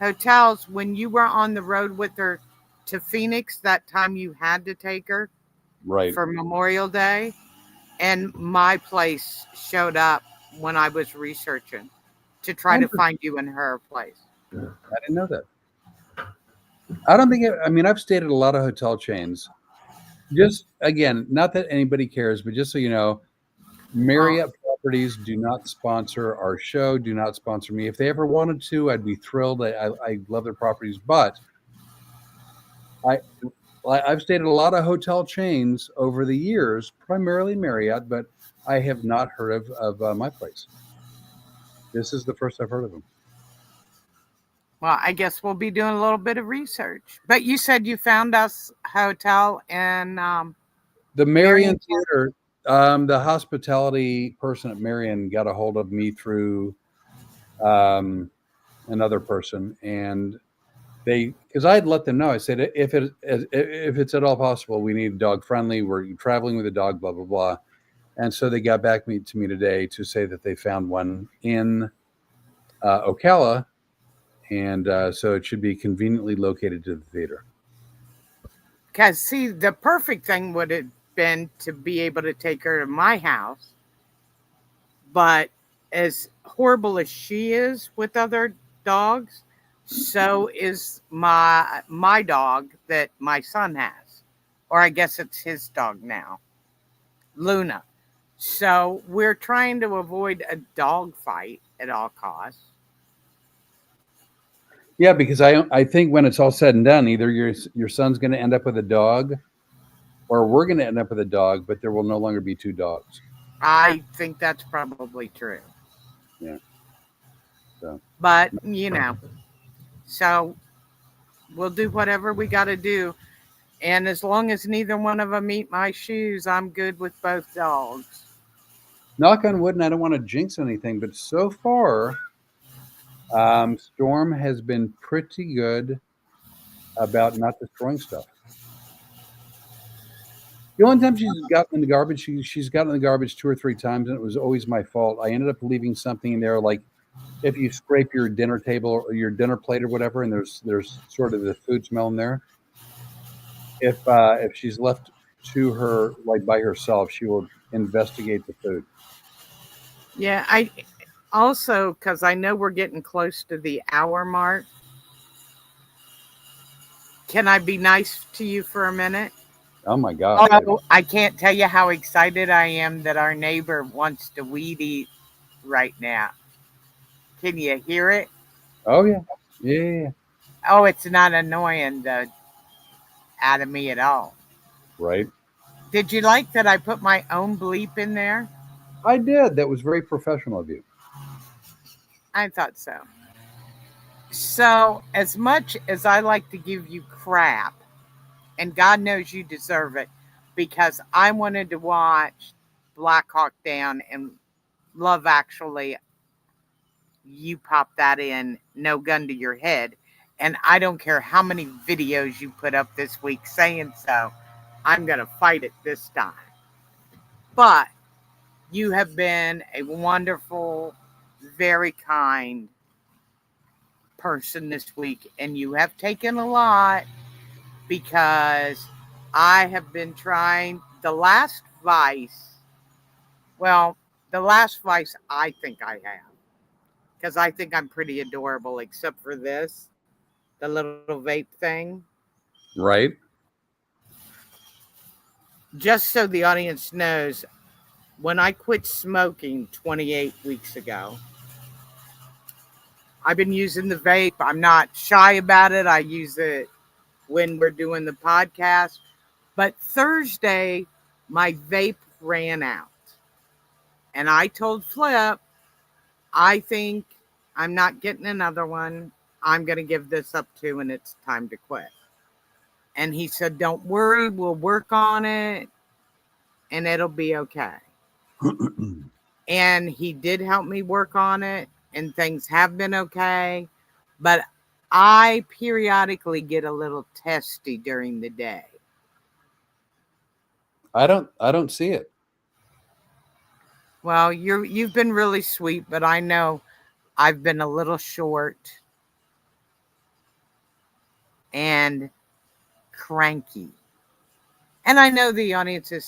hotels when you were on the road with her to Phoenix that time you had to take her Right. for Memorial Day, and my place showed up when I was researching to try to Interesting. find you in her place. I didn't know that. I don't think. I mean, I've stayed at a lot of hotel chains. Just again, not that anybody cares, but just so you know, Uh, Marriott Properties do not sponsor our show. Do not sponsor me. If they ever wanted to, I'd be thrilled. I love their properties, but I I've stayed at a lot of hotel chains over the years, primarily Marriott, but I have not heard of My Place. This is the first I've heard of them. well, I guess we'll be doing a little bit of research. But you said you found us a hotel in The Marion. Marion Theater, the hospitality person at Marion got a hold of me through um, another person, and they because I had let them know. I said if it's at all possible, we need dog friendly. We're traveling with a dog, blah blah blah. And so they got back to me today to say that they found one in Ocala, and so it should be conveniently located to the theater. Because, see, the perfect thing would have been to be able to take her to my house. But as horrible as she is with other dogs, so is my dog that my son has. Or I guess it's his dog now, Luna. So we're trying to avoid a dog fight at all costs. Yeah, because I think when it's all said and done, either your son's going to end up with a dog, or we're going to end up with a dog, but there will no longer be two dogs. I think that's probably true. Yeah. So But, so we'll do whatever we got to do. And as long as neither one of them eat my shoes, I'm good with both dogs. knock on wood, and I don't want to jinx anything, but so far, Storm has been pretty good about not destroying stuff. The only time she's gotten in the garbage, she's gotten in the garbage two or three times, and it was always my fault. I ended up leaving something in there, like if you scrape your dinner table or your dinner plate or whatever, and there's sort of the food smell in there. If she's left to her like by herself, she will investigate the food. Yeah, I also, because I know we're getting close to the hour mark, can I be nice to you for a minute? Oh my gosh! Oh, I can't tell you how excited I am that our neighbor wants to weed eat right now. Can you hear it? Oh yeah, yeah, yeah, yeah. Oh, it's not annoying out of me at all. Right. Did you like that I put my own bleep in there? I did. That was very professional of you. I thought so. So, as much as I like to give you crap, and God knows you deserve it, because I wanted to watch Black Hawk Down and Love Actually, you pop that in, no gun to your head. And I don't care how many videos you put up this week saying so, I'm going to fight it this time. But you have been a wonderful, very kind person this week, and you have taken a lot because I have been trying the last vice. Well, the last vice I think I have, because I think I'm pretty adorable, except for this, the little vape thing. Right. Just so the audience knows, when I quit smoking 28 weeks ago, I've been using the vape. I'm not shy about it. I use it when we're doing the podcast. But Thursday, my vape ran out. And I told Flip, I think I'm not getting another one. I'm going to give this up too, and it's time to quit. And he said, don't worry, we'll work on it and it'll be okay. And he did help me work on it, and things have been okay. But I periodically get a little testy during the day. I don't see it. Well, you've been really sweet, but I know I've been a little short and cranky. And I know the audience is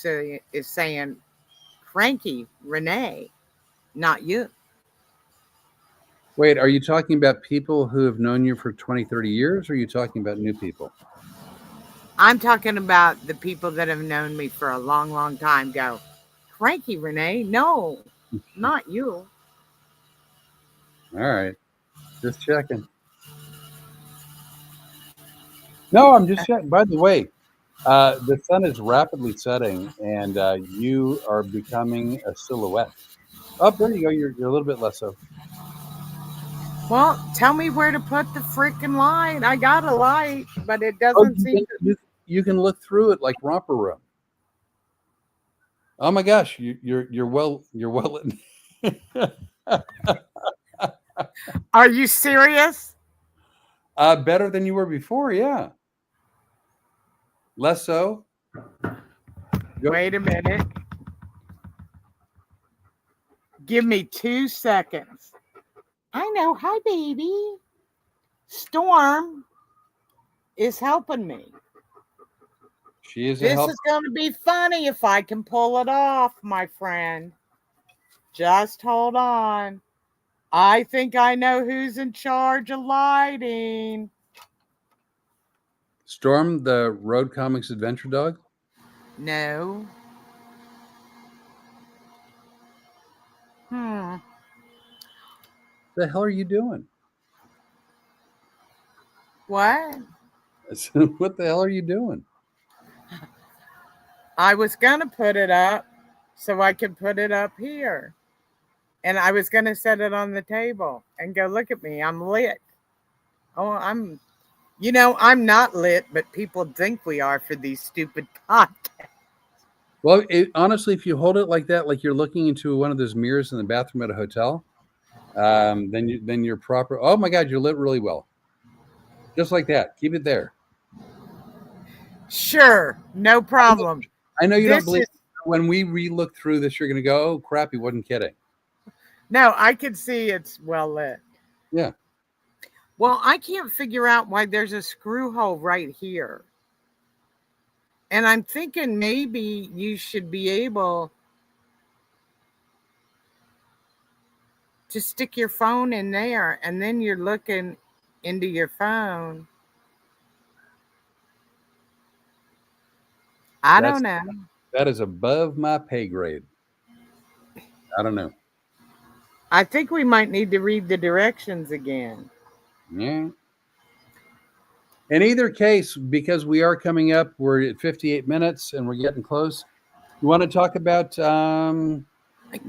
saying, cranky, Rene, not you. Wait, are you talking about people who have known you for 20, 30 years, or are you talking about new people? I'm talking about the people that have known me for a long, long time go, cranky, Rene, no, not you. All right. Just checking. No, I'm just checking. By the way, the sun is rapidly setting, and you are becoming a silhouette. Oh, there you go. You're a little bit less so. Well, tell me where to put the freaking light. I got a light, but it Oh, doesn't seem to. you can look through it like romper room. Oh my gosh, you're well. Are you serious? Better than you were before. Yeah, less so. Go. Wait a minute. Give me 2 seconds. I know. Hi, baby. Storm is helping me. She is a This help. is going to be funny if I can pull it off, my friend. Just hold on. I think I know who's in charge of lighting. Storm, the Road Comics Adventure Dog. No. Hmm. The hell are you doing? What? What the hell are you doing? I was going to put it up so I could put it up here. And I was going to set it on the table and go, look at me. I'm lit. Oh, I'm not lit, but people think we are for these stupid podcasts. Well, honestly, if you hold it like that, like you're looking into one of those mirrors in the bathroom at a hotel, then you're proper. Oh my God, you're lit really well. Just like that. Keep it there. Sure, no problem. I know you don't This believe is when we re-look through this, you're going to go, "Oh crap, he wasn't kidding." no, I can see it's well lit. Yeah. Well, I can't figure out why there's a screw hole right here. And I'm thinking maybe you should be able to stick your phone in there and then you're looking into your phone. I That's don't know. that is above my pay grade. I don't know. I think we might need to read the directions again. Yeah. In either case, because we are coming up, we're at 58 minutes and we're getting close. You want to talk about like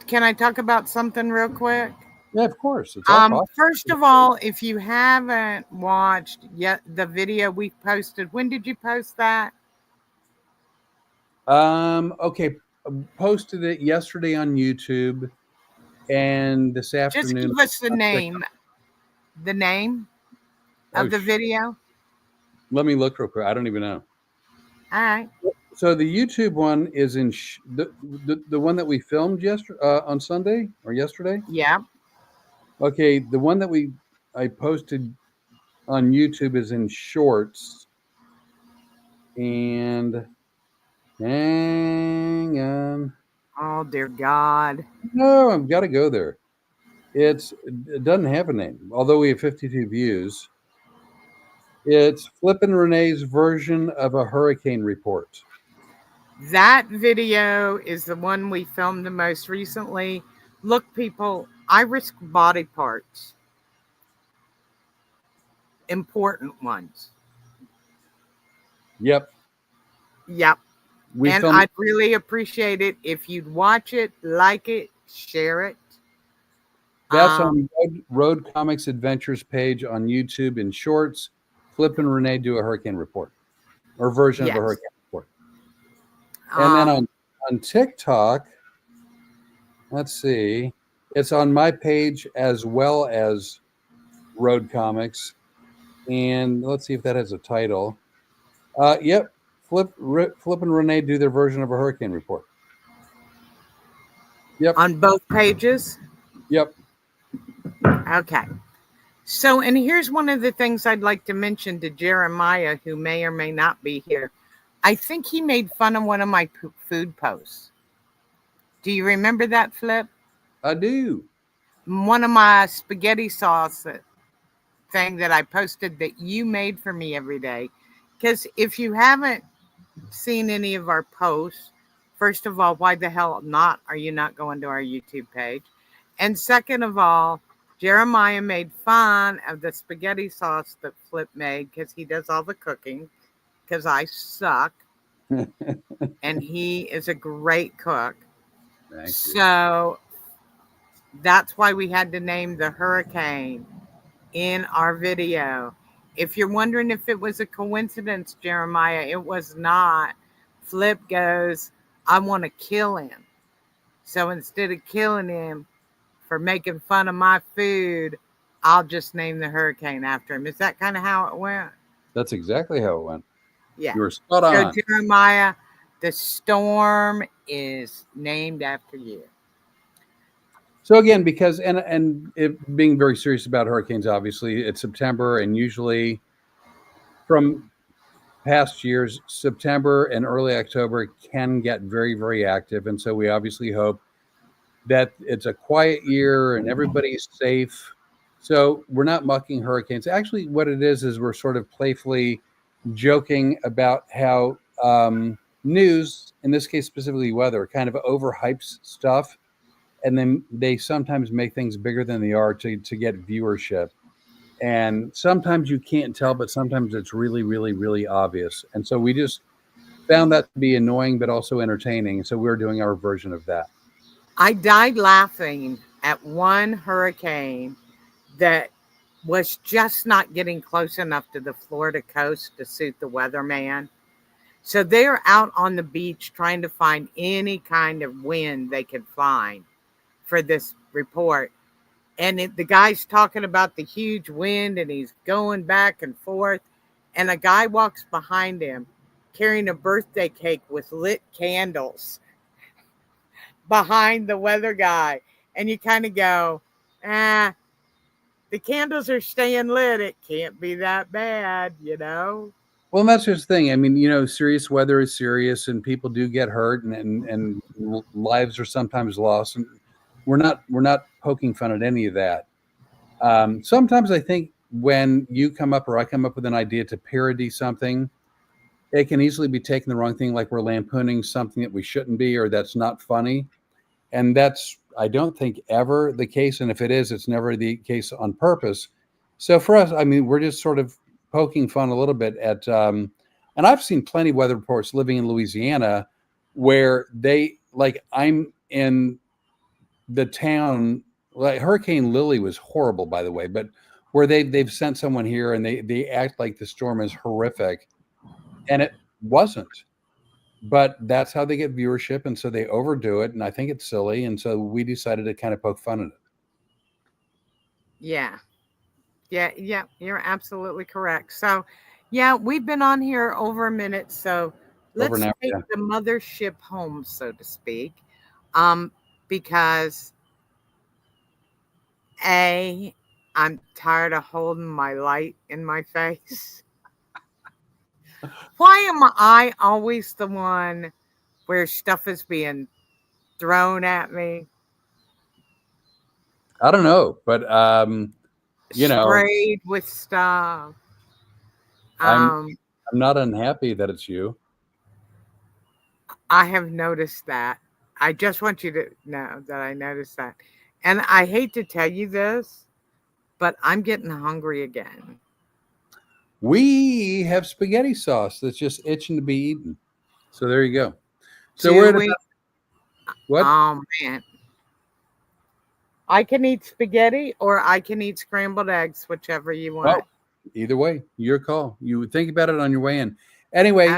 Can I talk about something real quick? yeah, of course. It's all possible. First of all, if you haven't watched yet the video we posted, when did you post that? Okay. Posted it yesterday on YouTube and this Just afternoon give us on TikTok. the name Oh, of the video. let me look real quick. I don't even know. All right. So the YouTube one is in the one that we filmed yesterday on Sunday or yesterday. Yeah. Okay, the one that I posted on YouTube is in shorts, and hang on. Oh dear God. No, I've got to go there. It doesn't have a name, although we have 52 views. It's Flippin' Renee's version of a hurricane report. That video is the one we filmed the most recently. Look, people, I risk body parts. Important ones. Yep, Yep. we And filmed. I'd really appreciate it if you'd watch it, like it, share it. That's on Road Comics Adventures page on YouTube in shorts. Flippin' Renee do a hurricane report or version of a Yes. hurricane report. And then on TikTok, let's see, it's on my page as well as Road Comics. And let's see if that has a title. Yep. Flip and Rene do their version of a hurricane report. Yep. On both pages? Yep. Okay. So, and here's one of the things I'd like to mention to Jeremiah, who may or may not be here. I think he made fun of one of my food posts. Do you remember that, Flip? I do. One of my spaghetti sauce thing that I posted that you made for me every day. Because if you haven't seen any of our posts, first of all, why the hell not are you not going to our YouTube page? And second of all, Jeremiah made fun of the spaghetti sauce that Flip made because he does all the cooking, because I suck. And he is a great cook. Thank you. So that's why we had to name the hurricane in our video. If you're wondering if it was a coincidence, Jeremiah, it was not. Flip goes, I want to kill him. So instead of killing him for making fun of my food, I'll just name the hurricane after him. Is that kind of how it went? That's exactly how it went. Yeah. You were spot So on. Jeremiah, the storm is named after you. So again, because and it being very serious about hurricanes, obviously it's September, and usually from past years, September and early October can get very, very active. And so we obviously hope that it's a quiet year and everybody's safe. So we're not mucking hurricanes. Actually, what it is we're sort of playfully joking about how news, in this case specifically weather, kind of overhypes stuff. And then they sometimes make things bigger than they are to get viewership. And sometimes you can't tell, but sometimes it's really, really, really obvious. And so we just found that to be annoying, but also entertaining. So we're doing our version of that. I died laughing at one hurricane that was just not getting close enough to the Florida coast to suit the weatherman. So they're out on the beach trying to find any kind of wind they could find for this report. And the guy's talking about the huge wind and he's going back and forth. And a guy walks behind him carrying a birthday cake with lit candles behind the weather guy. And you kind of go, the candles are staying lit. It can't be that bad, you know? Well, and that's just the thing. I mean, serious weather is serious, and people do get hurt, and lives are sometimes lost. And we're not poking fun at any of that. Sometimes I think when you come up or I come up with an idea to parody something, it can easily be taken the wrong thing, like we're lampooning something that we shouldn't be, or that's not funny. And that's, I don't think, ever the case. And if it is, it's never the case on purpose. So for us, I mean, we're just sort of poking fun a little bit at, and I've seen plenty of weather reports living in Louisiana where I'm in the town, like Hurricane Lily was horrible, by the way, but where they've sent someone here and they act like the storm is horrific, and it wasn't. But that's how they get viewership, and so they overdo it, and I think it's silly, and so we decided to kind of poke fun at it. Yeah. Yeah, you're absolutely correct. So, yeah, we've been on here over a minute, so Over let's now, take yeah. the mothership home, so to speak. Because I'm tired of holding my light in my face. Why am I always the one where stuff is being thrown at me, I don't know, but sprayed with stuff? I'm Um, I'm not unhappy that it's you. I have noticed that. I just want you to know that I noticed that. And I hate to tell you this, but I'm getting hungry again. We have spaghetti sauce that's just itching to be eaten. So there you go. So we're Do at we? about what? Oh, man. I can eat spaghetti or I can eat scrambled eggs, whichever you Well, want. either way, your call. You would think about it on your way in. Anyway,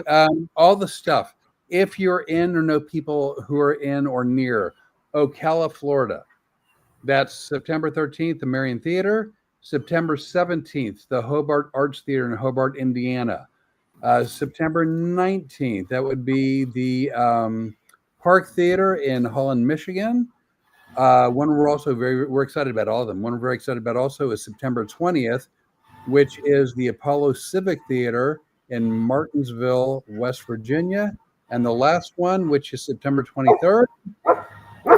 all the stuff. If you're in or know people who are in or near Ocala, Florida, that's September 13th, the Marion Theater. September 17th, the Hobart Arts Theater in Hobart, Indiana. September 19th, that would be the Park Theater in Holland, Michigan. One we're excited about all of them. One we're very excited about also is September 20th, which is the Apollo Civic Theater in Martinsville, West Virginia. And the last one, which is September 23rd.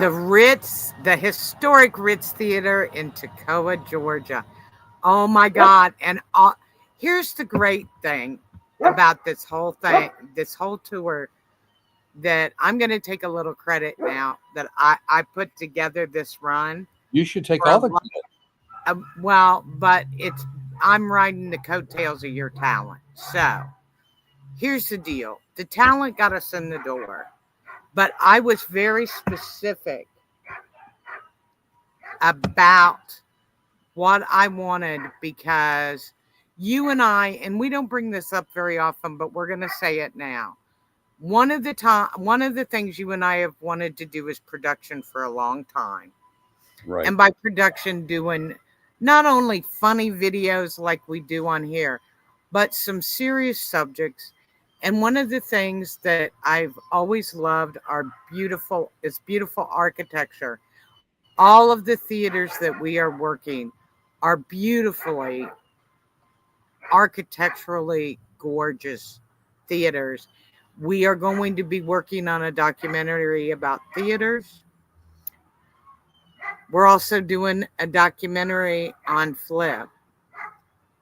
The Ritz, the historic Ritz Theater in Toccoa, Georgia. Oh my God. And here's the great thing about this whole tour, that I'm going to take a little credit now that I put together this run. You should take all the credit. Well, but I'm riding the coattails of your talent. So here's the deal. The talent got us in the door, but I was very specific about what I wanted, because you and I, and we don't bring this up very often, but we're going to say it now. One of the things you and I have wanted to do is production for a long time. Right. And by production, doing not only funny videos like we do on here, but some serious subjects. And one of the things that I've always loved is beautiful architecture. All of the theaters that we are working are beautifully, architecturally gorgeous theaters. We are going to be working on a documentary about theaters. We're also doing a documentary on Flip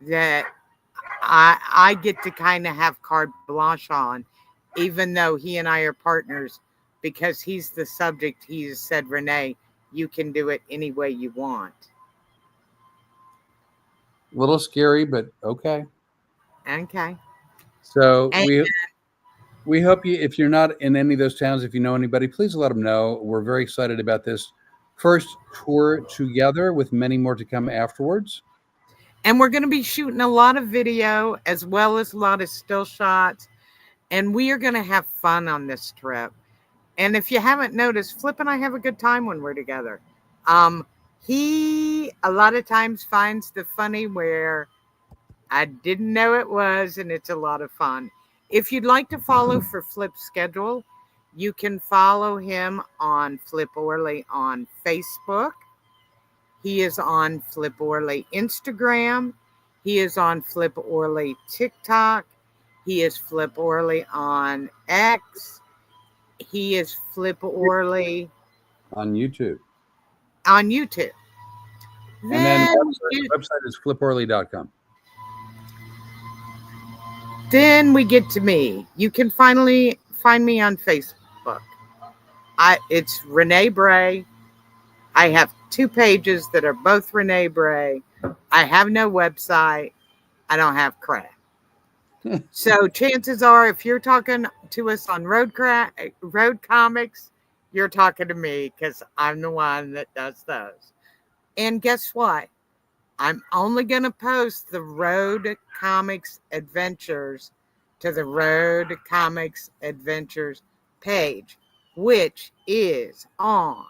that I get to kind of have carte blanche on, even though he and I are partners, because he's the subject. He said, Rene, you can do it any way you want. A little scary, but okay. Okay. So we hope you, if you're not in any of those towns, if you know anybody, please let them know. We're very excited about this first tour together, with many more to come afterwards. And we're going to be shooting a lot of video as well as a lot of still shots. And we are going to have fun on this trip. And if you haven't noticed, Flip and I have a good time when we're together. He a lot of times finds the funny where I didn't know it was, and it's a lot of fun. If you'd like to follow for Flip's schedule, you can follow him on Flip Orley on Facebook. He is on Flip Orley Instagram. He is on Flip Orley TikTok. He is Flip Orley on X. He is Flip Orley on YouTube. On YouTube. And then the website is fliporley.com. Then we get to me. You can finally find me on Facebook. It's Rene Bray. I have 2 pages that are both Rene Bray. I have no website. I don't have crap. So chances are, if you're talking to us on Road Comics, you're talking to me, because I'm the one that does those. And guess what? I'm only going to post the Road Comics Adventures to the Road Comics Adventures page, which is on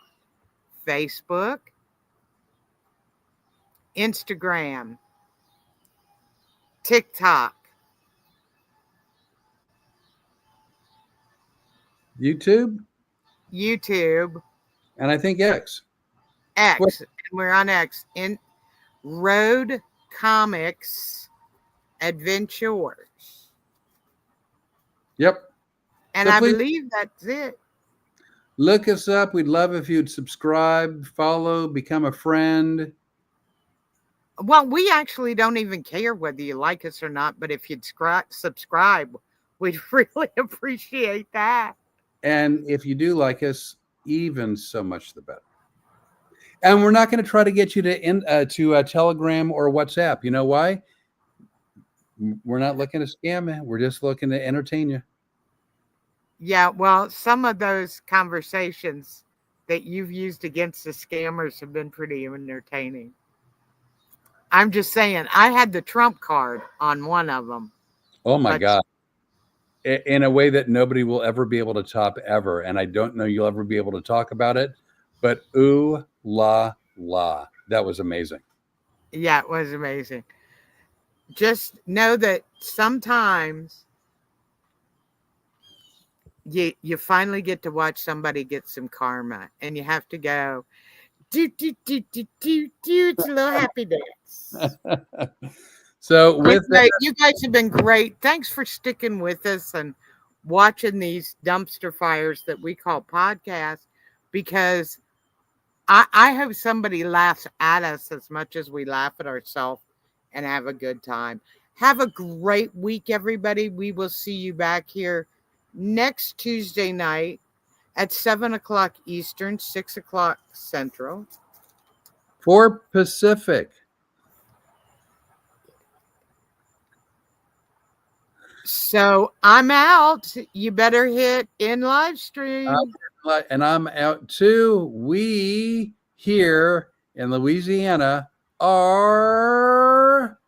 Facebook, Instagram, TikTok, YouTube, and I think X. And we're on X. In Road Comics Adventures. Yep. And so I believe that's it. Look us up. We'd love if you'd subscribe, follow, become a friend. Well, we actually don't even care whether you like us or not, but if you'd subscribe, we'd really appreciate that. And if you do like us, even so much the better. And we're not going to try to get you to Telegram or WhatsApp. You know why? We're not looking to scam you. We're just looking to entertain you. Yeah, well, some of those conversations that you've used against the scammers have been pretty entertaining. I'm just saying, I had the trump card on one of them. Oh, my God. In a way that nobody will ever be able to top ever. And I don't know you'll ever be able to talk about it. But ooh la la. That was amazing. Yeah, it was amazing. Just know that sometimes you finally get to watch somebody get some karma, and you have to go do do do do do do. It's a little happy dance. So But with that, no, you guys have been great. Thanks for sticking with us and watching these dumpster fires that we call podcasts, because I hope somebody laughs at us as much as we laugh at ourselves and have a good time. Have a great week, everybody. We will see you back here next Tuesday night at 7 o'clock Eastern, 6 o'clock Central. for Pacific, So I'm out. You better hit in live stream. and I'm out too. We here in Louisiana are